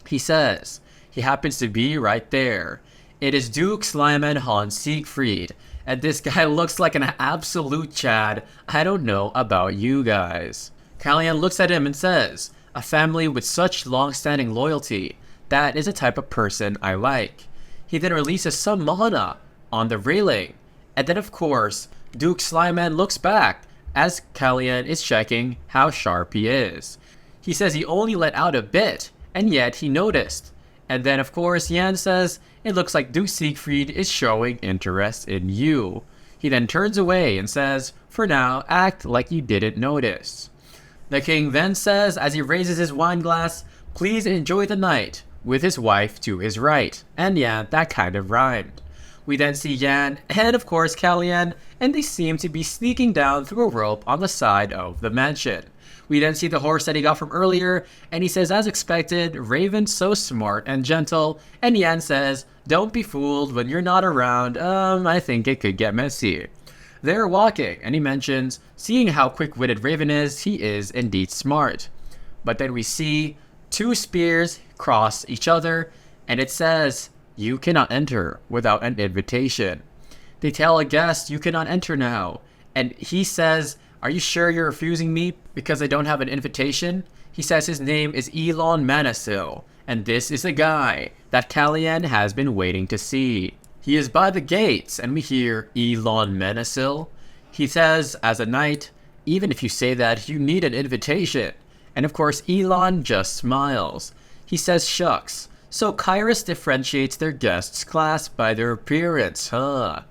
He says he happens to be right there. It is Duke Slyman Han Siegfried. And this guy looks like an absolute Chad. I don't know about you guys. Kalyan looks at him and says, a family with such long-standing loyalty. That is the type of person I like. He then releases some mana on the railing. And then of course, Duke Slyman looks back as Kalyan is checking how sharp he is. He says he only let out a bit, and yet he noticed. And then of course Yan says, it looks like Duke Siegfried is showing interest in you. He then turns away and says, for now, act like you didn't notice. The king then says as he raises his wine glass, please enjoy the night, with his wife to his right. And yeah, that kind of rhymed. We then see Yan and of course Kalyan, and they seem to be sneaking down through a rope on the side of the mansion. We then see the horse that he got from earlier, and he says as expected, Raven's so smart and gentle, and Yan says, don't be fooled when you're not around, I think it could get messy. They're walking, and he mentions, seeing how quick-witted Raven is, he is indeed smart. But then we see 2 spears cross each other, and it says, you cannot enter without an invitation. They tell a guest you cannot enter now, and he says, are you sure you're refusing me because I don't have an invitation? He says his name is Elon Manasil, and this is the guy that Kalyan has been waiting to see. He is by the gates, and we hear Elon Menesil. He says, as a knight, even if you say that, you need an invitation. And of course, Elon just smiles. He says, shucks. So Kyrus differentiates their guests' class by their appearance, huh?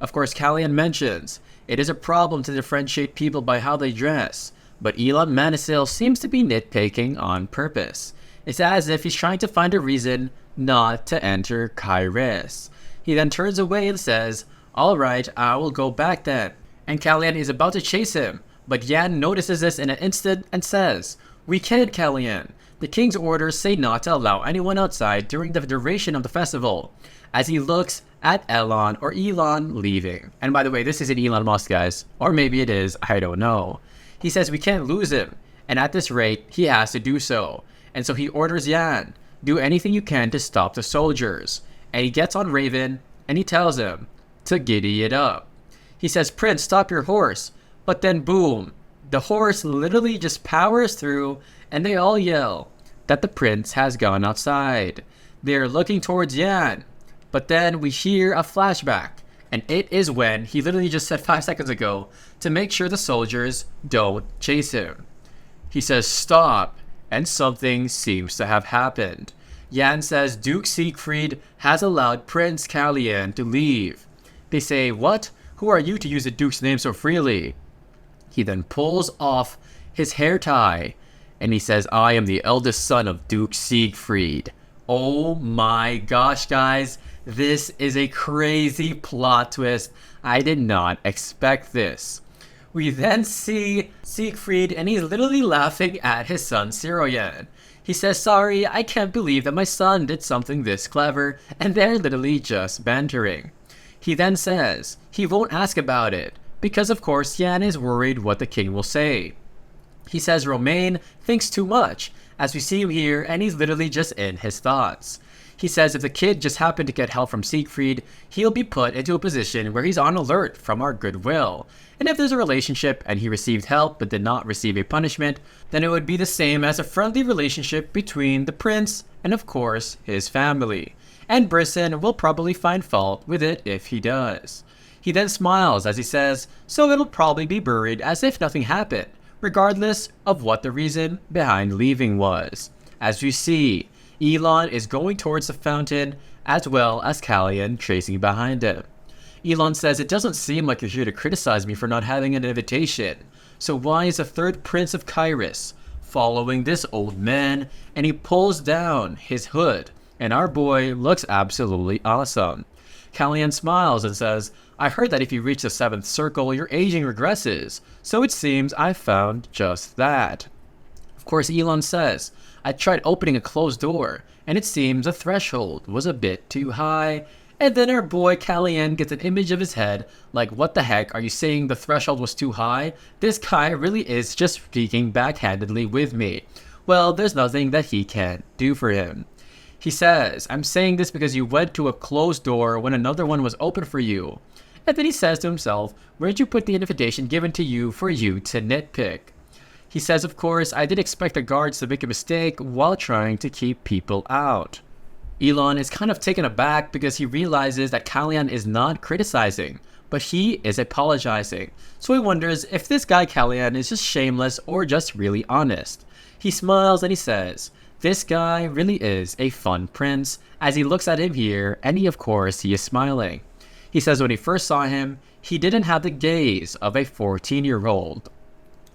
Of course, Callian mentions, it is a problem to differentiate people by how they dress. But Elon Manisil seems to be nitpicking on purpose. It's as if he's trying to find a reason not to enter Kyrus. He then turns away and says, alright, I will go back then. And Callian is about to chase him, but Yan notices this in an instant and says, we can't, Callian. The king's orders say not to allow anyone outside during the duration of the festival, as he looks at Elon leaving. And by the way, this isn't Elon Musk, guys. Or maybe it is, I don't know. He says we can't lose him, and at this rate, he has to do so. And so he orders Yan, do anything you can to stop the soldiers. And he gets on Raven, and he tells him to giddy it up. He says, Prince, stop your horse. But then boom, the horse literally just powers through, and they all yell that the prince has gone outside. They're looking towards Yan. But then we hear a flashback, and it is when he literally just said 5 seconds ago to make sure the soldiers don't chase him. He says stop, and something seems to have happened. Yan says Duke Siegfried has allowed Prince Callian to leave. They say, what? Who are you to use the Duke's name so freely? He then pulls off his hair tie, and he says, I am the eldest son of Duke Siegfried. Oh my gosh, guys. This is a crazy plot twist. I did not expect this. We then see Siegfried, and he's literally laughing at his son Siroyan. He says, sorry, I can't believe that my son did something this clever, and they're literally just bantering. He then says he won't ask about it, because of course Yan is worried what the king will say. He says Romain thinks too much, as we see him here, and he's literally just in his thoughts. He says if the kid just happened to get help from Siegfried, he'll be put into a position where he's on alert from our goodwill. And if there's a relationship and he received help but did not receive a punishment, then it would be the same as a friendly relationship between the prince and of course his family. And Brisson will probably find fault with it if he does. He then smiles as he says, so it'll probably be buried as if nothing happened, regardless of what the reason behind leaving was. As we see, Elon is going towards the fountain, as well as Callian tracing behind him. Elon says, it doesn't seem like you're here to criticize me for not having an invitation. So why is the third prince of Kyrus following this old man? And he pulls down his hood, and our boy looks absolutely awesome. Callian smiles and says, I heard that if you reach the 7th circle, your aging regresses. So it seems I found just that. Of course, Elon says, I tried opening a closed door, and it seems the threshold was a bit too high. And then our boy Callian gets an image of his head, like what the heck, are you saying the threshold was too high? This guy really is just speaking backhandedly with me. Well, there's nothing that he can't do for him. He says, I'm saying this because you went to a closed door when another one was open for you. And then he says to himself, where'd you put the invitation given to you for you to nitpick? He says, of course, I did expect the guards to make a mistake while trying to keep people out. Elon is kind of taken aback because he realizes that Callian is not criticizing, but he is apologizing. So he wonders if this guy Callian is just shameless or just really honest. He smiles and he says, this guy really is a fun prince, as he looks at him here, and he is smiling. He says when he first saw him, he didn't have the gaze of a 14-year-old.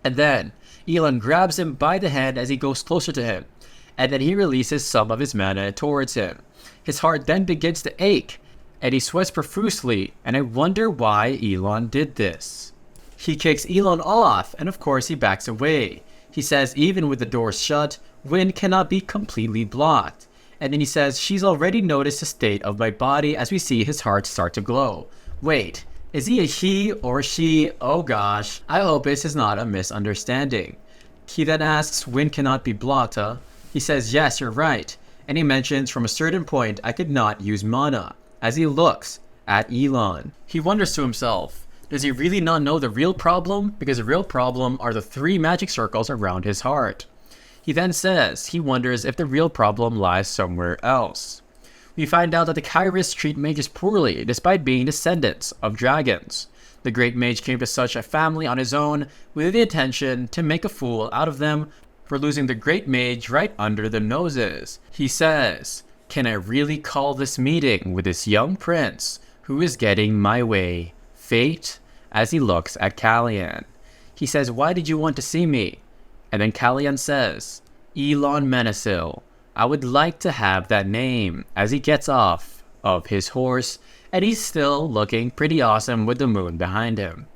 And then Elon grabs him by the hand as he goes closer to him, and then he releases some of his mana towards him. His heart then begins to ache, and he sweats profusely, and I wonder why Elon did this. He kicks Elon off, and of course he backs away. He says even with the doors shut, wind cannot be completely blocked. And then he says, she's already noticed the state of my body, as we see his heart start to glow. Wait, is he a he or she? Oh gosh, I hope this is not a misunderstanding. He then asks, wind cannot be blocked, huh? He says, yes, you're right. And he mentions from a certain point I could not use mana, as he looks at Elon. He wonders to himself, does he really not know the real problem? Because the real problem are the 3 magic circles around his heart. He then says he wonders if the real problem lies somewhere else. We find out that the Kairos treat mages poorly despite being descendants of dragons. The great mage came to such a family on his own with the intention to make a fool out of them for losing the great mage right under their noses. He says, "Can I really call this meeting with this young prince who is getting my way? Fate?" As he looks at Kalyan. He says, "Why did you want to see me?" And then Kalyan says, "Elon Menesil. I would like to have that name," as he gets off of his horse, and he's still looking pretty awesome with the moon behind him.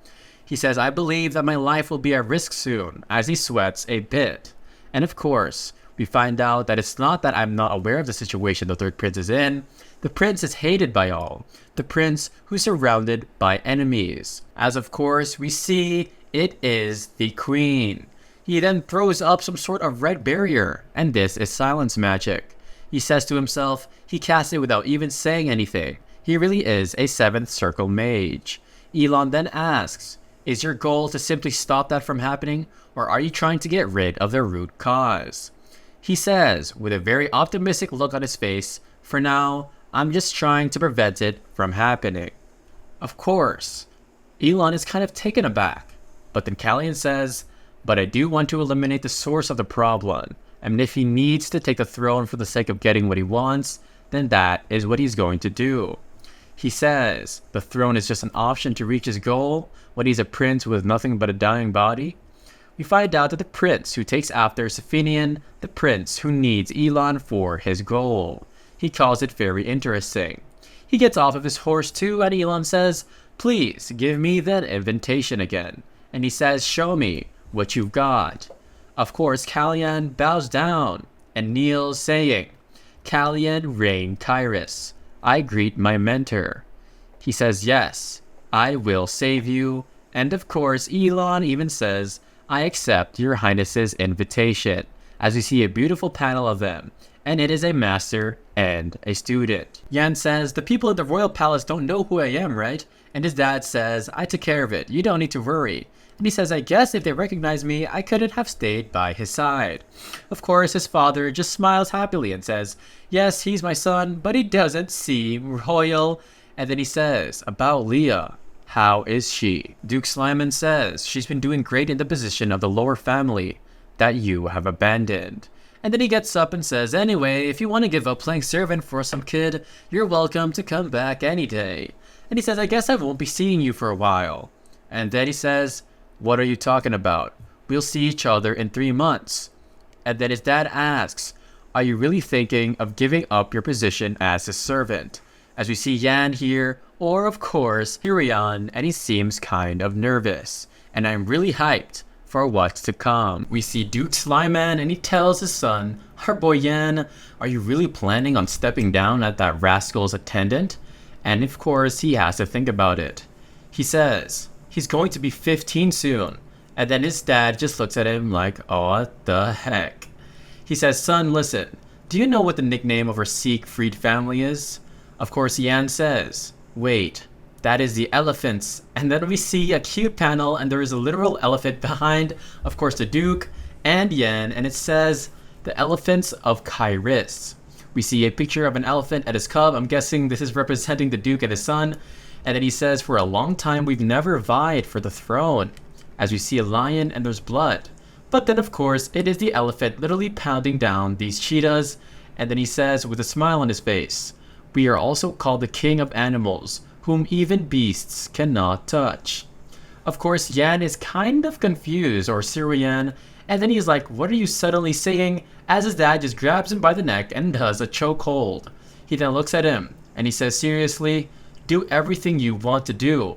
He says, "I believe that my life will be at risk soon," as he sweats a bit. And of course, we find out that it's not that I'm not aware of the situation the third prince is in. The prince is hated by all. The prince who's surrounded by enemies. As of course, we see it is the queen. He then throws up some sort of red barrier, and this is silence magic. He says to himself, he casts it without even saying anything. He really is a 7th circle mage. Elon then asks, "Is your goal to simply stop that from happening, or are you trying to get rid of the root cause?" He says, with a very optimistic look on his face, "For now, I'm just trying to prevent it from happening." Of course, Elon is kind of taken aback, but then Kalyan says, "But I do want to eliminate the source of the problem, and if he needs to take the throne for the sake of getting what he wants, then that is what he's going to do." He says the throne is just an option to reach his goal when he's a prince with nothing but a dying body. We find out that the prince who takes after is Aphinian, the prince who needs Elon for his goal. He calls it very interesting. He gets off of his horse too, and Elon says, "Please give me that invitation again." And he says, "Show me what you've got." Of course, Kalyan bows down and kneels, saying, "Kalyan Rain Kairos, I greet my mentor." He says, "Yes, I will save you." And of course, Elon even says, "I accept your highness's invitation," as we see a beautiful panel of them, and it is a master and a student. Yan says, "The people in the royal palace don't know who I am, right?" And his dad says, "I took care of it. You don't need to worry." And he says, "I guess if they recognize me, I couldn't have stayed by his side." Of course, his father just smiles happily and says, "Yes, he's my son, but he doesn't seem royal." And then he says, "About Leah, how is she?" Duke Slyman says, "She's been doing great in the position of the lower family that you have abandoned." And then he gets up and says, "Anyway, if you want to give up playing servant for some kid, you're welcome to come back any day." And he says, "I guess I won't be seeing you for a while." And then he says, "What are you talking about? We'll see each other in 3 months." And then his dad asks, "Are you really thinking of giving up your position as his servant?" As we see Yan here, or of course, Hirian, and he seems kind of nervous. And I'm really hyped for what's to come. We see Duke Slyman, and he tells his son, "Our boy Yan, are you really planning on stepping down as that rascal's attendant?" And of course, he has to think about it. He says, he's going to be 15 soon. And then his dad just looks at him like, "Oh, what the heck?" He says, "Son, listen, do you know what the nickname of our Siegfried family is?" Of course, Yan says, "Wait, that is the elephants." And then we see a cute panel, and there is a literal elephant behind, of course, the Duke and Yan, and it says, "The elephants of Kairos." We see a picture of an elephant at his cub. I'm guessing this is representing the Duke and his son. And then he says, "For a long time, we've never vied for the throne." As we see a lion and there's blood. But then, of course, it is the elephant literally pounding down these cheetahs. And then he says, with a smile on his face, "We are also called the king of animals, whom even beasts cannot touch." Of course, Yan is kind of confused, or Syrian, and then he's like, "What are you suddenly saying?" As his dad just grabs him by the neck and does a chokehold. He then looks at him, and he says, "Seriously, do everything you want to do."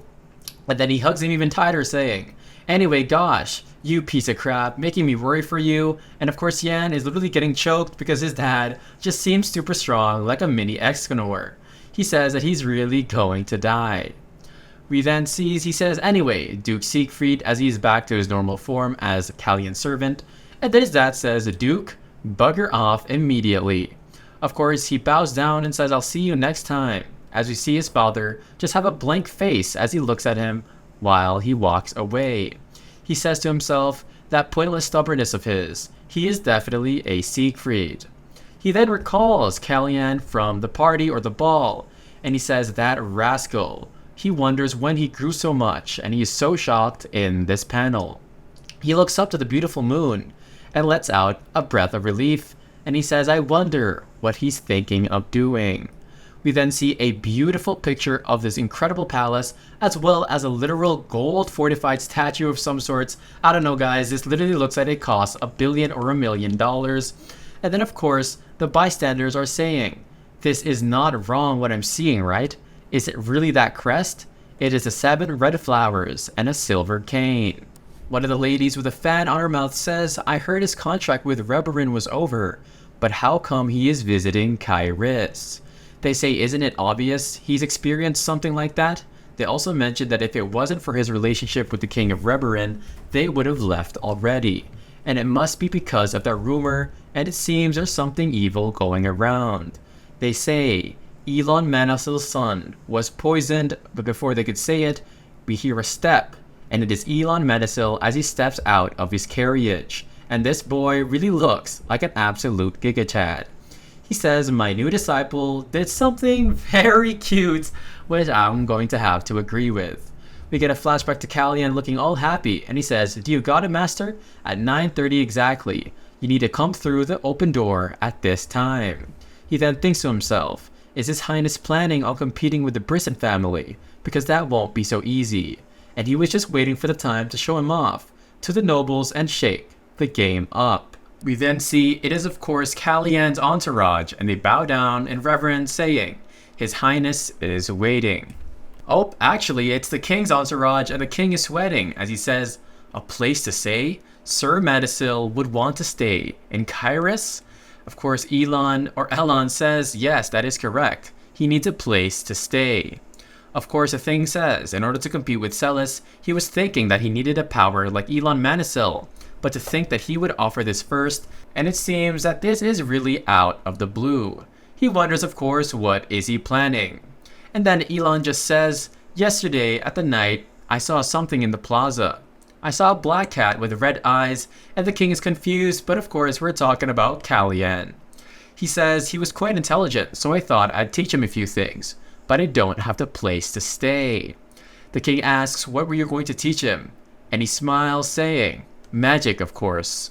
And then he hugs him even tighter, saying, "Anyway, gosh, you piece of crap, making me worry for you." And of course, Yan is literally getting choked because his dad just seems super strong, like a mini Escanor. He says that he's really going to die. We then see, he says, "Anyway, Duke Siegfried," as he's back to his normal form as Kalyan's servant. And then his dad says, "Duke, bugger off immediately." Of course, he bows down and says, "I'll see you next time." As we see his father just have a blank face as he looks at him while he walks away. He says to himself, that pointless stubbornness of his, he is definitely a Siegfried. He then recalls Kalyan from the party or the ball, and he says that rascal. He wonders when he grew so much, and he is so shocked in this panel. He looks up to the beautiful moon and lets out a breath of relief, and he says, I wonder what he's thinking of doing. We then see a beautiful picture of this incredible palace, as well as a literal gold fortified statue of some sorts. I don't know guys, this literally looks like it costs $1 billion or $1 million. And then of course, the bystanders are saying, this is not wrong what I'm seeing, right? Is it really that crest? It is the 7 red flowers and a silver cane. One of the ladies with a fan on her mouth says, I heard his contract with Reborn was over, but how come he is visiting Kairos? They say, isn't it obvious he's experienced something like that? They also mentioned that if it wasn't for his relationship with the king of Reborn, they would have left already. And it must be because of that rumor, and it seems there's something evil going around. They say, Elon Manasil's son was poisoned, but before they could say it, we hear a step, and it is Elon Manasil as he steps out of his carriage. And this boy really looks like an absolute gigachad. He says, my new disciple did something very cute, which I'm going to have to agree with. We get a flashback to Kalyan looking all happy, and he says, do you got it, master? At 9:30 exactly. You need to come through the open door at this time. He then thinks to himself, is His Highness planning on competing with the Brisson family? Because that won't be so easy. And he was just waiting for the time to show him off to the nobles and shake the game up. We then see it is of course Kalyan's entourage, and they bow down in reverence saying, His Highness is waiting. Oh, actually it's the king's entourage, and the king is sweating as he says, a place to stay? Sir Manasil would want to stay in Kairos? Of course Elon says, yes, that is correct. He needs a place to stay. Of course the thing says, in order to compete with Celis, he was thinking that he needed a power like Elon Manasil. But to think that he would offer this first, and it seems that this is really out of the blue. He wonders, of course, what is he planning? And then Elon just says, yesterday at the night, I saw something in the plaza. I saw a black cat with red eyes, and the king is confused, but of course we're talking about Kalyan. He says he was quite intelligent, so I thought I'd teach him a few things, but I don't have the place to stay. The king asks, what were you going to teach him? And he smiles, saying, magic, of course.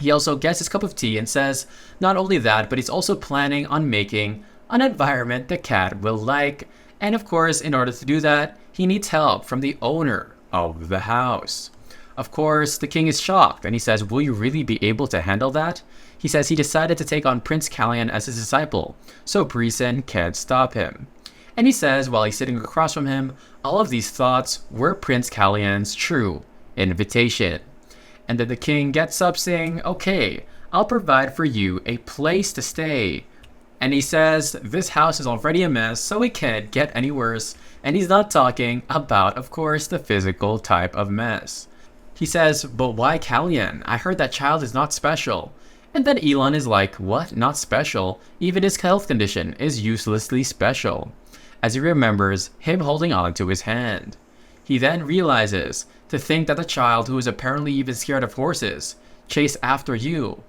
He also gets his cup of tea and says, not only that, but he's also planning on making an environment the cat will like. And of course, in order to do that, he needs help from the owner of the house. Of course, the king is shocked and he says, will you really be able to handle that? He says he decided to take on Prince Kalyan as his disciple, so Brisson can't stop him. And he says, while he's sitting across from him, all of these thoughts were Prince Kalyan's true invitation. And then the king gets up saying, okay, I'll provide for you a place to stay. And he says, this house is already a mess, so it can't get any worse. And he's not talking about, of course, the physical type of mess. He says, but why Kalyan? I heard that child is not special. And then Elon is like, what? Not special? Even his health condition is uselessly special. As he remembers him holding on to his hand. He then realizes to think that the child who is apparently even scared of horses chase after you.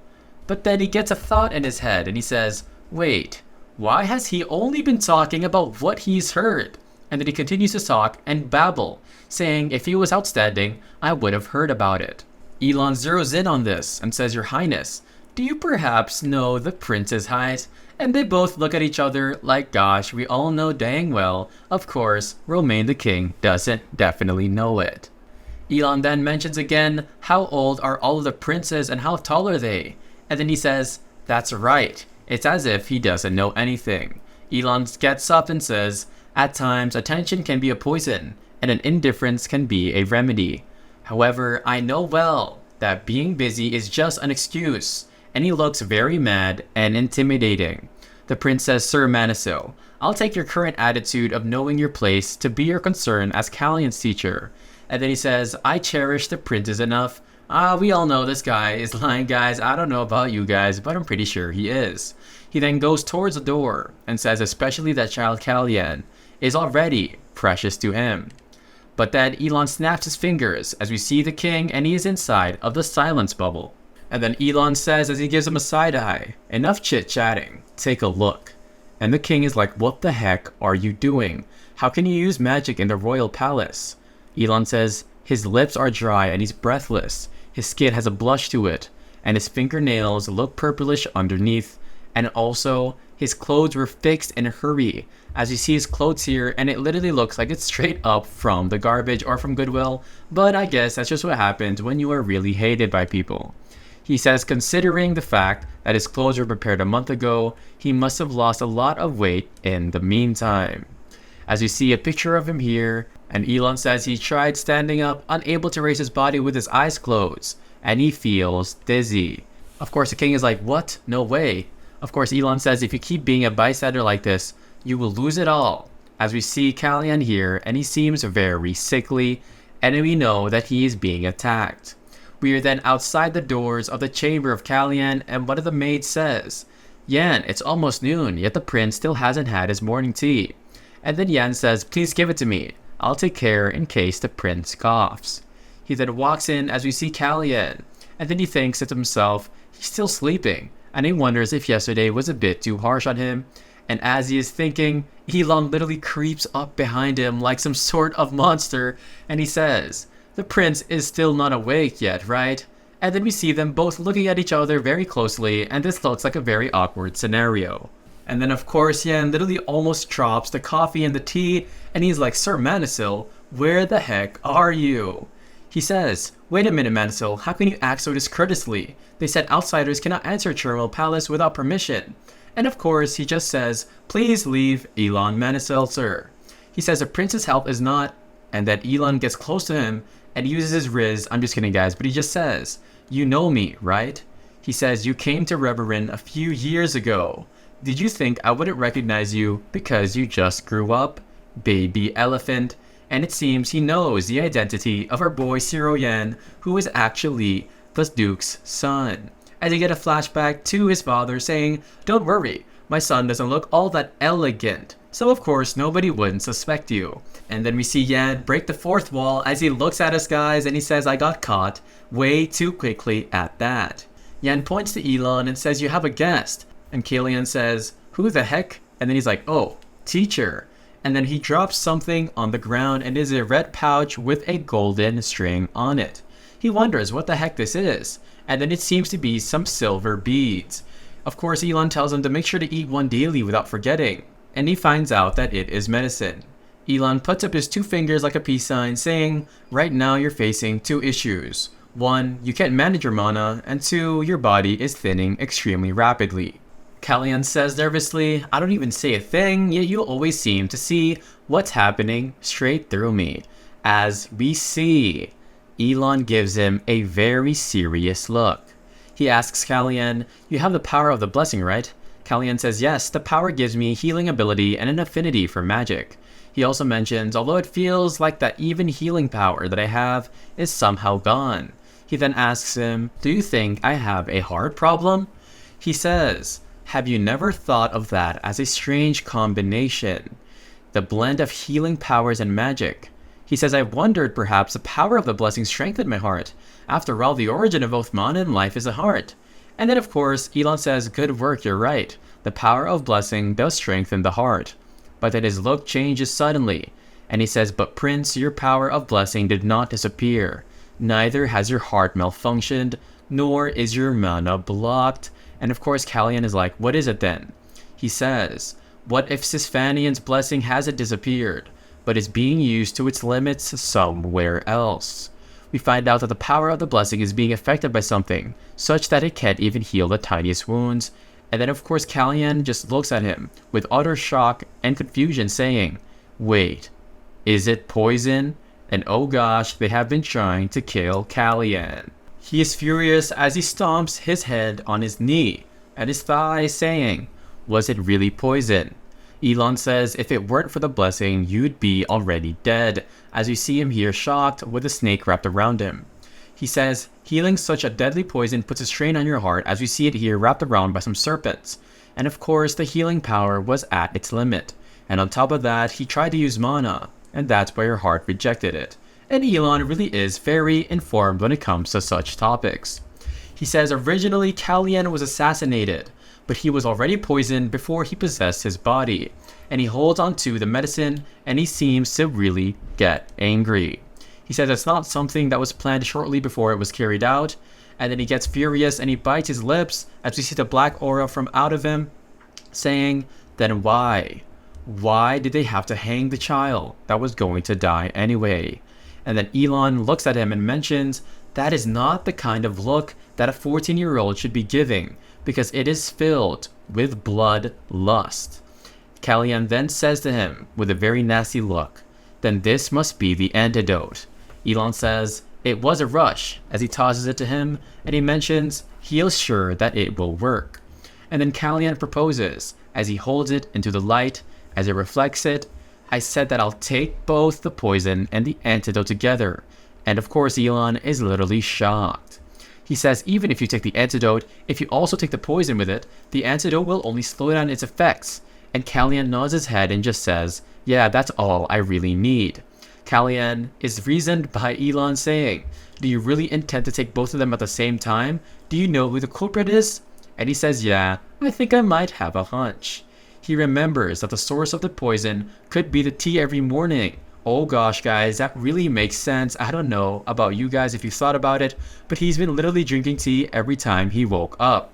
But then he gets a thought in his head and he says, wait, why has he only been talking about what he's heard? And then he continues to talk and babble, saying if he was outstanding, I would have heard about it. Elon zeroes in on this and says, Your Highness, do you perhaps know the prince's height? And they both look at each other like, gosh, we all know dang well, of course, Romain the king doesn't definitely know it. Elon then mentions again, how old are all of the princes and how tall are they? And then he says, that's right. It's as if he doesn't know anything. Elon gets up and says, at times attention can be a poison, and an indifference can be a remedy. However, I know well that being busy is just an excuse, and he looks very mad and intimidating. The prince says, Sir Manasil, I'll take your current attitude of knowing your place to be your concern as Kalyan's teacher. And then he says, I cherish the princes enough. We all know this guy is lying, guys. I don't know about you guys, but I'm pretty sure he is. He then goes towards the door and says especially that child Kalyan is already precious to him. But then Elon snaps his fingers as we see the king and he is inside of the silence bubble. And then Elon says as he gives him a side eye, enough chit-chatting, take a look. And the king is like, what the heck are you doing? How can you use magic in the royal palace? Elon says, his lips are dry and he's breathless. His skin has a blush to it, and his fingernails look purplish underneath. And also, his clothes were fixed in a hurry. As you see his clothes here, and it literally looks like it's straight up from the garbage or from Goodwill, but I guess that's just what happens when you are really hated by people. He says considering the fact that his clothes were prepared a month ago, he must have lost a lot of weight in the meantime. As you see a picture of him here, and Elon says he tried standing up, unable to raise his body with his eyes closed, and he feels dizzy. Of course, the king is like, what? No way. Of course, Elon says if you keep being a bystander like this, you will lose it all. As we see Kalyan here, and he seems very sickly, and we know that he is being attacked. We are then outside the doors of the chamber of Kalyan, and one of the maids says, Yan, it's almost noon, yet the prince still hasn't had his morning tea. And then Yan says, please give it to me. I'll take care in case the prince coughs. He then walks in as we see Kalyan, and then he thinks to himself, he's still sleeping, and he wonders if yesterday was a bit too harsh on him. And as he is thinking, Elon literally creeps up behind him like some sort of monster, and he says, the prince is still not awake yet, right? And then we see them both looking at each other very closely, and this looks like a very awkward scenario. And then of course Yan literally almost drops the coffee and the tea, and he's like, Sir Manisil, where the heck are you? He says, wait a minute Manisil, how can you act so discourteously? They said outsiders cannot enter Chernobyl Palace without permission. And of course he just says, please leave Elon Manisil, sir. He says the prince's health is not, and that Elon gets close to him and uses his riz, I'm just kidding guys, but he just says, you know me, right? He says, you came to Reborn a few years ago. Did you think I wouldn't recognize you because you just grew up? Baby elephant. And it seems he knows the identity of our boy Zero Yan, who is actually the Duke's son. As you get a flashback to his father saying, don't worry, my son doesn't look all that elegant. So of course nobody wouldn't suspect you. And then we see Yan break the fourth wall as he looks at us guys and he says, I got caught way too quickly at that. Yan points to Elon and says, you have a guest. And Kalyan says, who the heck? And then he's like, oh, teacher. And then he drops something on the ground and it is a red pouch with a golden string on it. He wonders what the heck this is. And then it seems to be some silver beads. Of course, Elon tells him to make sure to eat one daily without forgetting. And he finds out that it is medicine. Elon puts up his two fingers like a peace sign saying, right now you're facing two issues. One, you can't manage your mana, and two, your body is thinning extremely rapidly. Kalyan says nervously, I don't even say a thing, yet you always seem to see what's happening straight through me. As we see, Elon gives him a very serious look. He asks Kalyan, you have the power of the blessing, right? Kalyan says yes, the power gives me healing ability and an affinity for magic. He also mentions, although it feels like that even healing power that I have is somehow gone. He then asks him, do you think I have a heart problem? He says, have you never thought of that as a strange combination? The blend of healing powers and magic. He says, I wondered perhaps the power of the blessing strengthened my heart. After all, the origin of both mana and life is a heart. And then of course, Elon says, good work, you're right. The power of blessing does strengthen the heart. But then his look changes suddenly. And he says, but Prince, your power of blessing did not disappear. Neither has your heart malfunctioned, nor is your mana blocked. And of course, Kalyan is like, what is it then? He says, what if Sisfanian's blessing hasn't disappeared, but is being used to its limits somewhere else? We find out that the power of the blessing is being affected by something, such that it can't even heal the tiniest wounds. And then of course Kalyan just looks at him with utter shock and confusion saying, wait, is it poison? And oh gosh, they have been trying to kill Kalyan. He is furious as he stomps his head on his knee at his thigh saying, was it really poison? Elon says if it weren't for the blessing, you'd be already dead, as you see him here shocked with a snake wrapped around him. He says, healing such a deadly poison puts a strain on your heart, as we see it here wrapped around by some serpents. And of course, the healing power was at its limit. And on top of that, he tried to use mana, and that's why your heart rejected it. And Elon really is very informed when it comes to such topics. He says originally Kalyan was assassinated, but he was already poisoned before he possessed his body, and he holds onto the medicine and he seems to really get angry. He says it's not something that was planned shortly before it was carried out, and then he gets furious and he bites his lips as we see the black aura from out of him, saying, then why? Why did they have to hang the child that was going to die anyway? And then Elon looks at him and mentions that is not the kind of look that a 14-year-old should be giving, because it is filled with blood lust. Kalyan then says to him with a very nasty look, then this must be the antidote. Elon says it was a rush as he tosses it to him, and he mentions he is sure that it will work. And then Kalyan proposes as he holds it into the light, as it reflects it. I said that I'll take both the poison and the antidote together. And of course Elon is literally shocked. He says even if you take the antidote, if you also take the poison with it, the antidote will only slow down its effects. And Kalyan nods his head and just says, yeah, that's all I really need. Kalyan is reasoned by Elon saying, do you really intend to take both of them at the same time? Do you know who the culprit is? And he says, yeah, I think I might have a hunch. He remembers that the source of the poison could be the tea every morning. Oh gosh guys, that really makes sense. I don't know about you guys if you thought about it, but he's been literally drinking tea every time he woke up.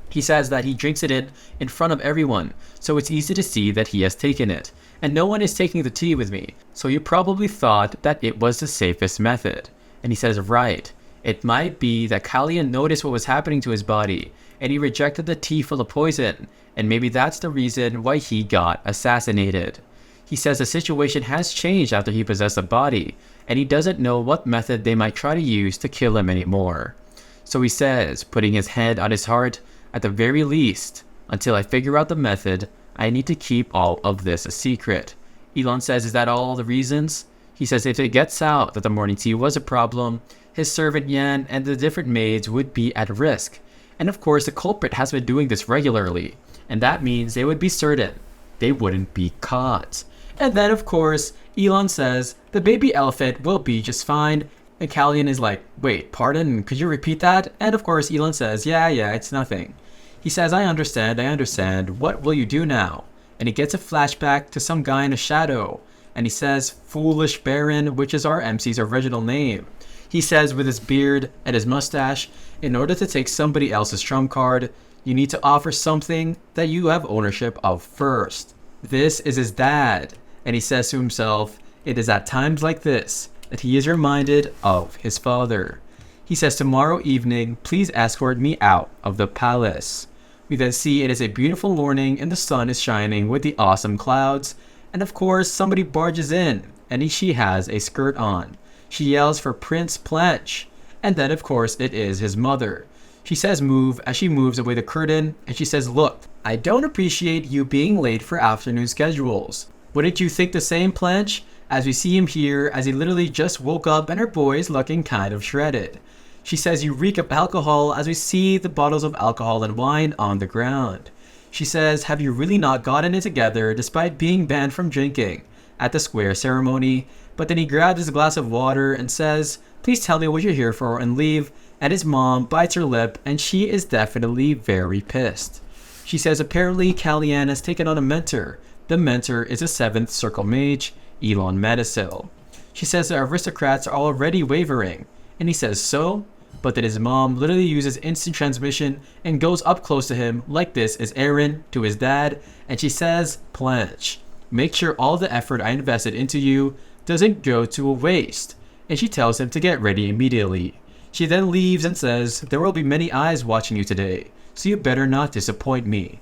He says that he drinks it in front of everyone, so it's easy to see that he has taken it. And no one is taking the tea with me, so you probably thought that it was the safest method. And he says, right, it might be that Kalyan noticed what was happening to his body, and he rejected the tea full of poison, and maybe that's the reason why he got assassinated. He says the situation has changed after he possessed a body, and he doesn't know what method they might try to use to kill him anymore. So he says, putting his head on his heart, at the very least, until I figure out the method, I need to keep all of this a secret. Elon says, is that all the reasons? He says if it gets out that the morning tea was a problem, his servant Yan and the different maids would be at risk. And of course the culprit has been doing this regularly, and that means they would be certain they wouldn't be caught. And then of course Elon says the baby elephant will be just fine, and Kalyan is like, wait, pardon, could you repeat that? And of course Elon says, yeah, it's nothing. He says, I understand, what will you do now? And he gets a flashback to some guy in a shadow, and he says, Foolish Baron, which is our MC's original name. He says with his beard and his mustache, in order to take somebody else's trump card, you need to offer something that you have ownership of first. This is his dad, and he says to himself, it is at times like this that he is reminded of his father. He says, tomorrow evening, please escort me out of the palace. We then see it is a beautiful morning and the sun is shining with the awesome clouds, and of course somebody barges in, and she has a skirt on. She yells for Prince Plench, and then of course it is his mother. She says move as she moves away the curtain, and she says, look, I don't appreciate you being late for afternoon schedules. Wouldn't you think the same, Plench? As we see him here as he literally just woke up and her boy is looking kind of shredded. She says you reek of alcohol as we see the bottles of alcohol and wine on the ground. She says, have you really not gotten it together despite being banned from drinking at the square ceremony? But then he grabs his glass of water and says, please tell me what you're here for and leave. And his mom bites her lip and she is definitely very pissed. She says apparently Kalyan has taken on a mentor. The mentor is a 7th circle mage, Elon Medisil. She says the aristocrats are already wavering. And he says so? But then his mom literally uses instant transmission and goes up close to him like this is Aaron to his dad, and she says, Plench, make sure all the effort I invested into you doesn't go to a waste. And she tells him to get ready immediately. She then leaves and says, there will be many eyes watching you today, so you better not disappoint me.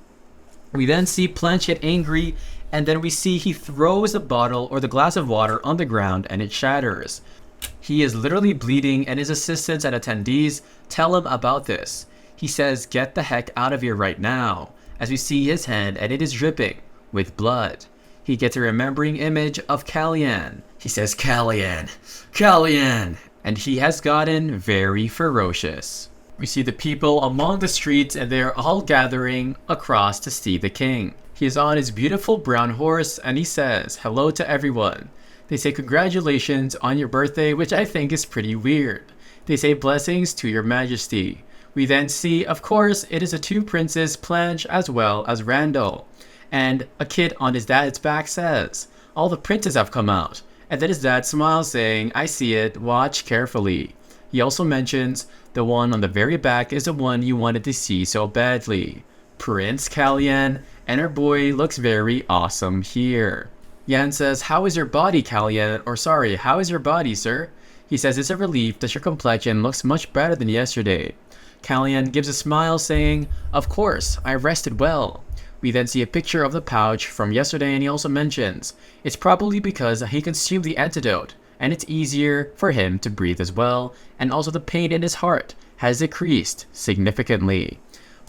We then see Plench get angry, and then we see he throws the bottle or the glass of water on the ground and it shatters. He is literally bleeding and his assistants and attendees tell him about this. He says, get the heck out of here right now, as we see his hand and it is dripping with blood. He gets a remembering image of Kalyan. He says, Kalyan, and he has gotten very ferocious. We see the people among the streets and they are all gathering across to see the king. He is on his beautiful brown horse and he says, hello to everyone. They say congratulations on your birthday, which I think is pretty weird. They say blessings to your majesty. We then see, of course, it is the two princes, Planche as well as Randall. And a kid on his dad's back says, all the princes have come out. And then his dad smiles saying, I see it, watch carefully. He also mentions, the one on the very back is the one you wanted to see so badly. Prince Kalyan and her boy looks very awesome here. Yan says, how is your body, Kalyan? Or sorry, how is your body, sir? He says, it's a relief that your complexion looks much better than yesterday. Kalyan gives a smile saying, of course, I rested well. We then see a picture of the pouch from yesterday and he also mentions, it's probably because he consumed the antidote and it's easier for him to breathe as well, and also the pain in his heart has decreased significantly.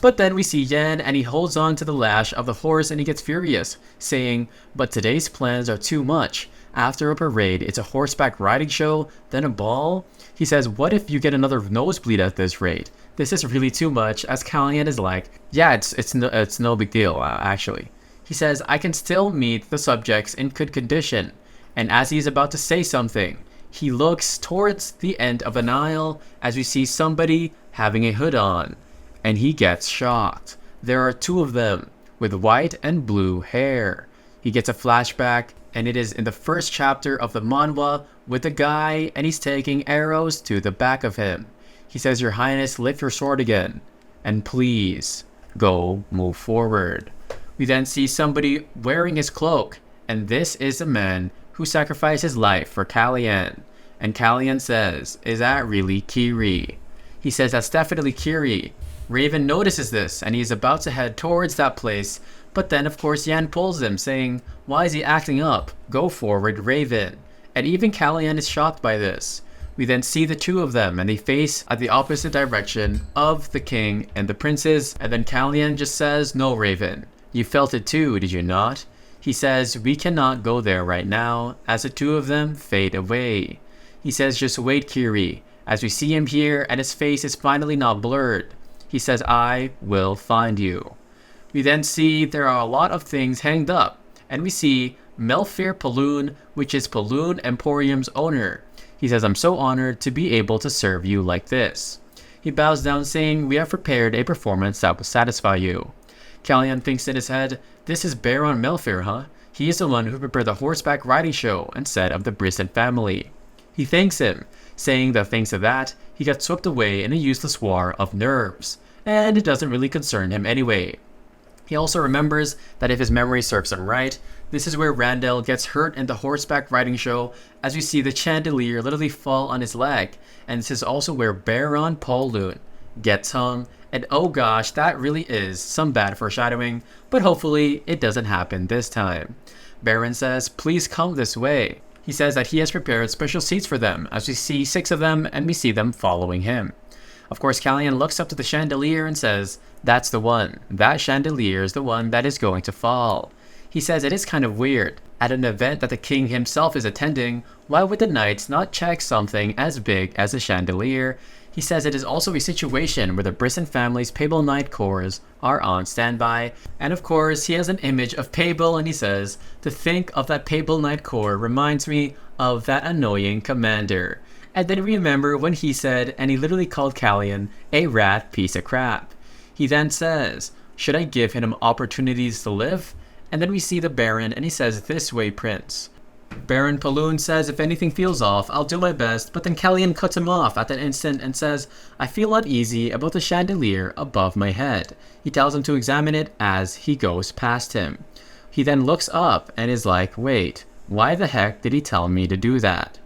But then we see Yan and he holds on to the lash of the horse and he gets furious, saying, but today's plans are too much. After a parade, it's a horseback riding show, then a ball? He says, what if you get another nosebleed at this rate? This is really too much, as Kalyan is like, yeah, it's no big deal, actually. He says, I can still meet the subjects in good condition. And as he's about to say something, he looks towards the end of an aisle as we see somebody having a hood on. And he gets shocked. There are two of them with white and blue hair. He gets a flashback, and it is in the first chapter of the Manhwa with the guy, and he's taking arrows to the back of him. He says, Your Highness, lift your sword again, and please go move forward. We then see somebody wearing his cloak, and this is the man who sacrificed his life for Kalyan. And Kalyan says, is that really Kiri? He says, that's definitely Kiri. Raven notices this and he's about to head towards that place, but then of course Yan pulls him, saying, why is he acting up? Go forward, Raven. And even Kalyan is shocked by this. We then see the two of them and they face at the opposite direction of the king and the princes, and then Kalyan just says, no, Raven, you felt it too, did you not? He says, we cannot go there right now, as the two of them fade away. He says, just wait, Kiri, as we see him here and his face is finally not blurred. He says, I will find you. We then see there are a lot of things hanged up, and we see Melfir Paloon, which is Paloon Emporium's owner. He says, I'm so honored to be able to serve you like this. He bows down saying, we have prepared a performance that will satisfy you. Kalyan thinks in his head, this is Baron Melfir, huh? He is the one who prepared the horseback riding show and said of the Brisson family. He thanks him, saying that thanks to that, he got swept away in a useless war of nerves, and it doesn't really concern him anyway. He also remembers that if his memory serves him right, this is where Randall gets hurt in the horseback riding show, as we see the chandelier literally fall on his leg, and this is also where Baron Paloon gets hung, and oh gosh, that really is some bad foreshadowing, but hopefully it doesn't happen this time. Baron says, please come this way. He says that he has prepared special seats for them, as we see 6 of them and we see them following him. Of course, Kalyan looks up to the chandelier and says, that's the one. That chandelier is the one that is going to fall. He says it is kind of weird. At an event that the king himself is attending, why would the knights not check something as big as a chandelier? He says it is also a situation where the Brisson family's Pable Knight Corps are on standby. And of course, he has an image of Pable and he says, to think of that Pable Knight Corps reminds me of that annoying commander. And then remember when he said, and he literally called Kalyan a rat piece of crap. He then says, should I give him opportunities to live? And then we see the Baron and he says, this way, Prince. Baron Paloon says if anything feels off, I'll do my best, but then Kalyan cuts him off at that instant and says, I feel uneasy about the chandelier above my head. He tells him to examine it as he goes past him. He then looks up and is like, wait, why the heck did he tell me to do that?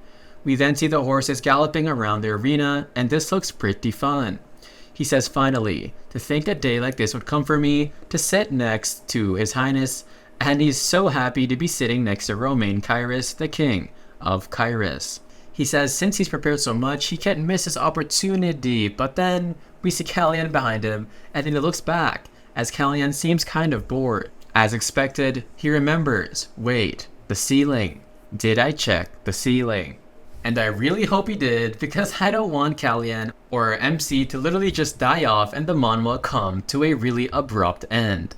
We then see the horses galloping around the arena, and this looks pretty fun. He says finally, to think a day like this would come for me to sit next to His Highness, and he's so happy to be sitting next to Romain Kairos, the king of Kairos. He says since he's prepared so much, he can't miss his opportunity, but then we see Kalyan behind him, and then he looks back, as Kalyan seems kind of bored. As expected, he remembers, wait, the ceiling. Did I check the ceiling? And I really hope he did, because I don't want Kalyan or MC to literally just die off and the manhwa come to a really abrupt end.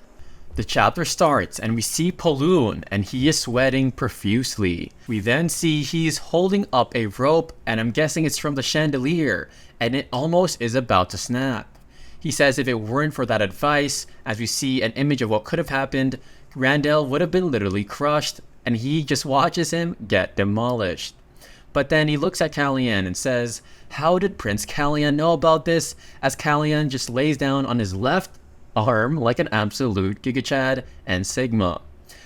The chapter starts and we see Paloon and he is sweating profusely. We then see he's holding up a rope and I'm guessing it's from the chandelier and it almost is about to snap. He says if it weren't for that advice, as we see an image of what could have happened, Randall would have been literally crushed, and he just watches him get demolished. But then he looks at Kalyan and says, how did Prince Kalyan know about this? As Kalyan just lays down on his left arm like an absolute Giga Chad and Sigma.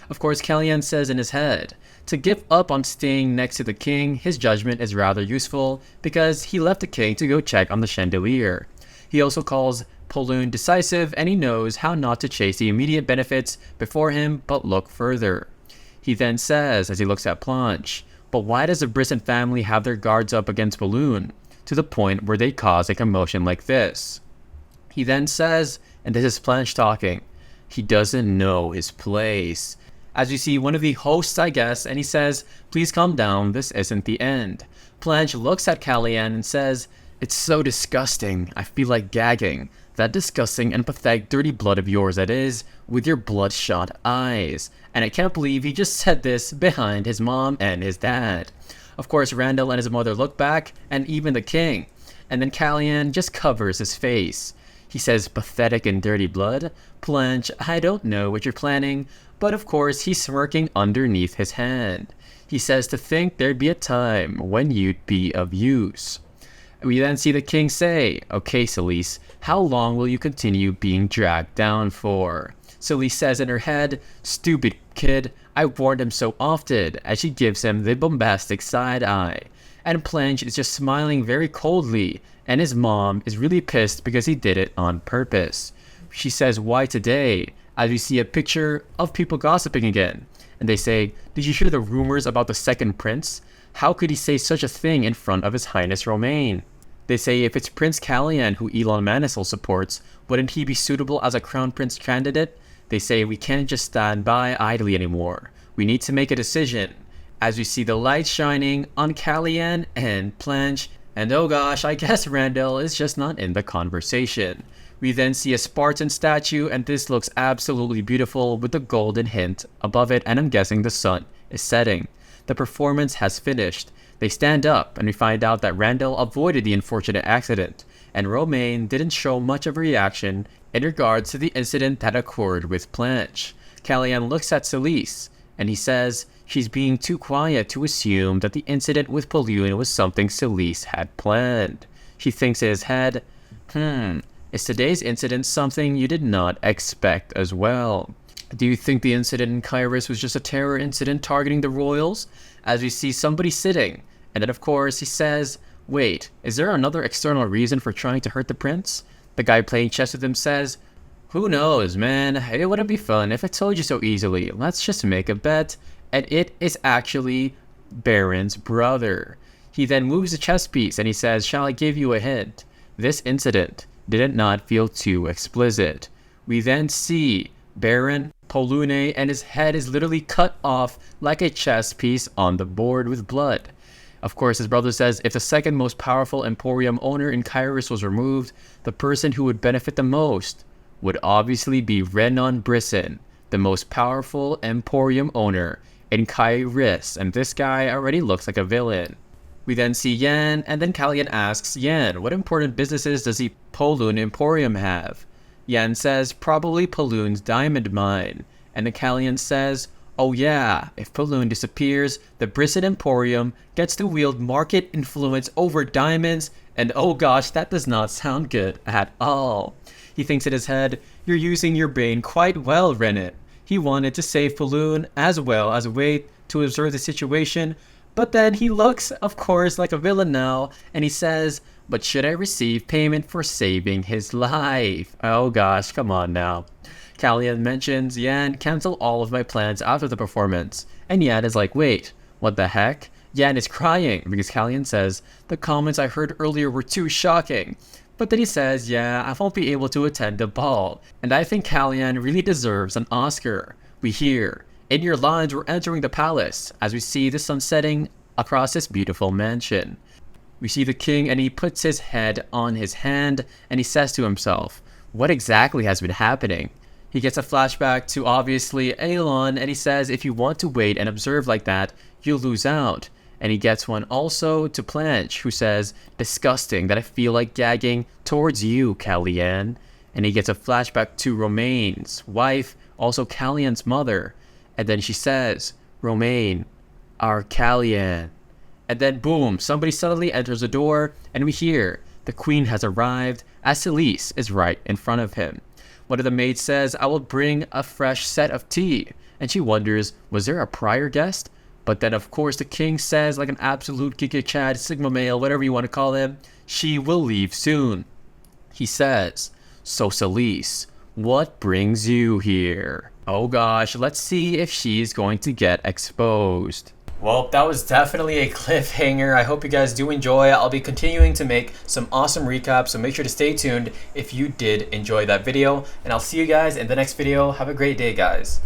Of course, Kalyan says in his head, to give up on staying next to the king, his judgment is rather useful because he left the king to go check on the chandelier. He also calls Poloon decisive, and he knows how not to chase the immediate benefits before him but look further. He then says, as he looks at Planche, but why does the Brisson family have their guards up against Poloon, to the point where they cause a commotion like this? He then says, and this is Planche talking, he doesn't know his place. As you see, one of the hosts, I guess, and he says, please calm down, this isn't the end. Planche looks at Kalyan and says, it's so disgusting, I feel like gagging. That disgusting and pathetic dirty blood of yours that is, with your bloodshot eyes. And I can't believe he just said this behind his mom and his dad. Of course, Randall and his mother look back, and even the king. And then Kalyan just covers his face. He says, pathetic and dirty blood? Planche, I don't know what you're planning, but of course he's smirking underneath his hand. He says to think there'd be a time when you'd be of use. We then see the king say, okay, Celise, how long will you continue being dragged down for? Celise says in her head, stupid kid, I warned him so often, as she gives him the bombastic side eye. And Planche is just smiling very coldly, and his mom is really pissed because he did it on purpose. She says, why today? As we see a picture of people gossiping again. And they say, did you hear the rumors about the second prince? How could he say such a thing in front of His Highness Romain? They say if it's Prince Kalyan who Elon Manisol supports, wouldn't he be suitable as a crown prince candidate? They say we can't just stand by idly anymore. We need to make a decision. As we see the light shining on Kalyan and Planche, and oh gosh, I guess Randall is just not in the conversation. We then see a Spartan statue, and this looks absolutely beautiful with the golden hint above it, and I'm guessing the sun is setting. The performance has finished. They stand up, and we find out that Randall avoided the unfortunate accident, and Romain didn't show much of a reaction in regards to the incident that occurred with Planche. Kalyan looks at Celise, and he says she's being too quiet to assume that the incident with Poloon was something Celise had planned. She thinks in his head, is today's incident something you did not expect as well? Do you think the incident in Kairos was just a terror incident targeting the royals? As we see somebody sitting, and then of course he says, wait, is there another external reason for trying to hurt the prince? The guy playing chess with him says, who knows, man, it wouldn't be fun if I told you so easily. Let's just make a bet, and it is actually Baron's brother. He then moves the chess piece and he says, shall I give you a hint? This incident did not feel too explicit. We then see Baron Polune, and his head is literally cut off like a chess piece on the board with blood. Of course, his brother says if the second most powerful Emporium owner in Kairos was removed, the person who would benefit the most would obviously be Renan Brisson, the most powerful Emporium owner in Kairos, and this guy already looks like a villain. We then see Yan, and then Kalyan asks Yan, what important businesses does the Poloon Emporium have? Yan says, probably Poloon's diamond mine. And then Kalyan says, oh yeah, if Poloon disappears, the Brisson Emporium gets to wield market influence over diamonds, and oh gosh, that does not sound good at all. He thinks in his head, you're using your brain quite well, Renan. He wanted to save Poloon as well as wait to observe the situation, but then he looks, of course, like a villain now, and he says, but should I receive payment for saving his life? Oh gosh, come on now. Kalyan mentions, Yan, cancel all of my plans after the performance. And Yan is like, wait, what the heck? Yan is crying because Kalyan says, the comments I heard earlier were too shocking. But then he says, yeah, I won't be able to attend the ball. And I think Kalyan really deserves an Oscar. We hear, in your lines we're entering the palace, as we see the sun setting across this beautiful mansion. We see the king and he puts his head on his hand and he says to himself, what exactly has been happening? He gets a flashback to obviously Elon and he says if you want to wait and observe like that, you'll lose out. And he gets one also to Planche, who says, "Disgusting that I feel like gagging towards you, Kallian." And he gets a flashback to Romaine's wife, also Kallian's mother. And then she says, "Romaine, our Kallian." And then boom, somebody suddenly enters the door, and we hear the queen has arrived as Celise is right in front of him. One of the maids says, "I will bring a fresh set of tea." And she wonders, was there a prior guest? But then of course the king says, like an absolute Giga Chad, Sigma male, whatever you want to call him, she will leave soon. He says, "So Celise, what brings you here?" Oh gosh, let's see if she's going to get exposed. Well, that was definitely a cliffhanger. I hope you guys do enjoy. I'll be continuing to make some awesome recaps, so make sure to stay tuned if you did enjoy that video. And I'll see you guys in the next video. Have a great day, guys.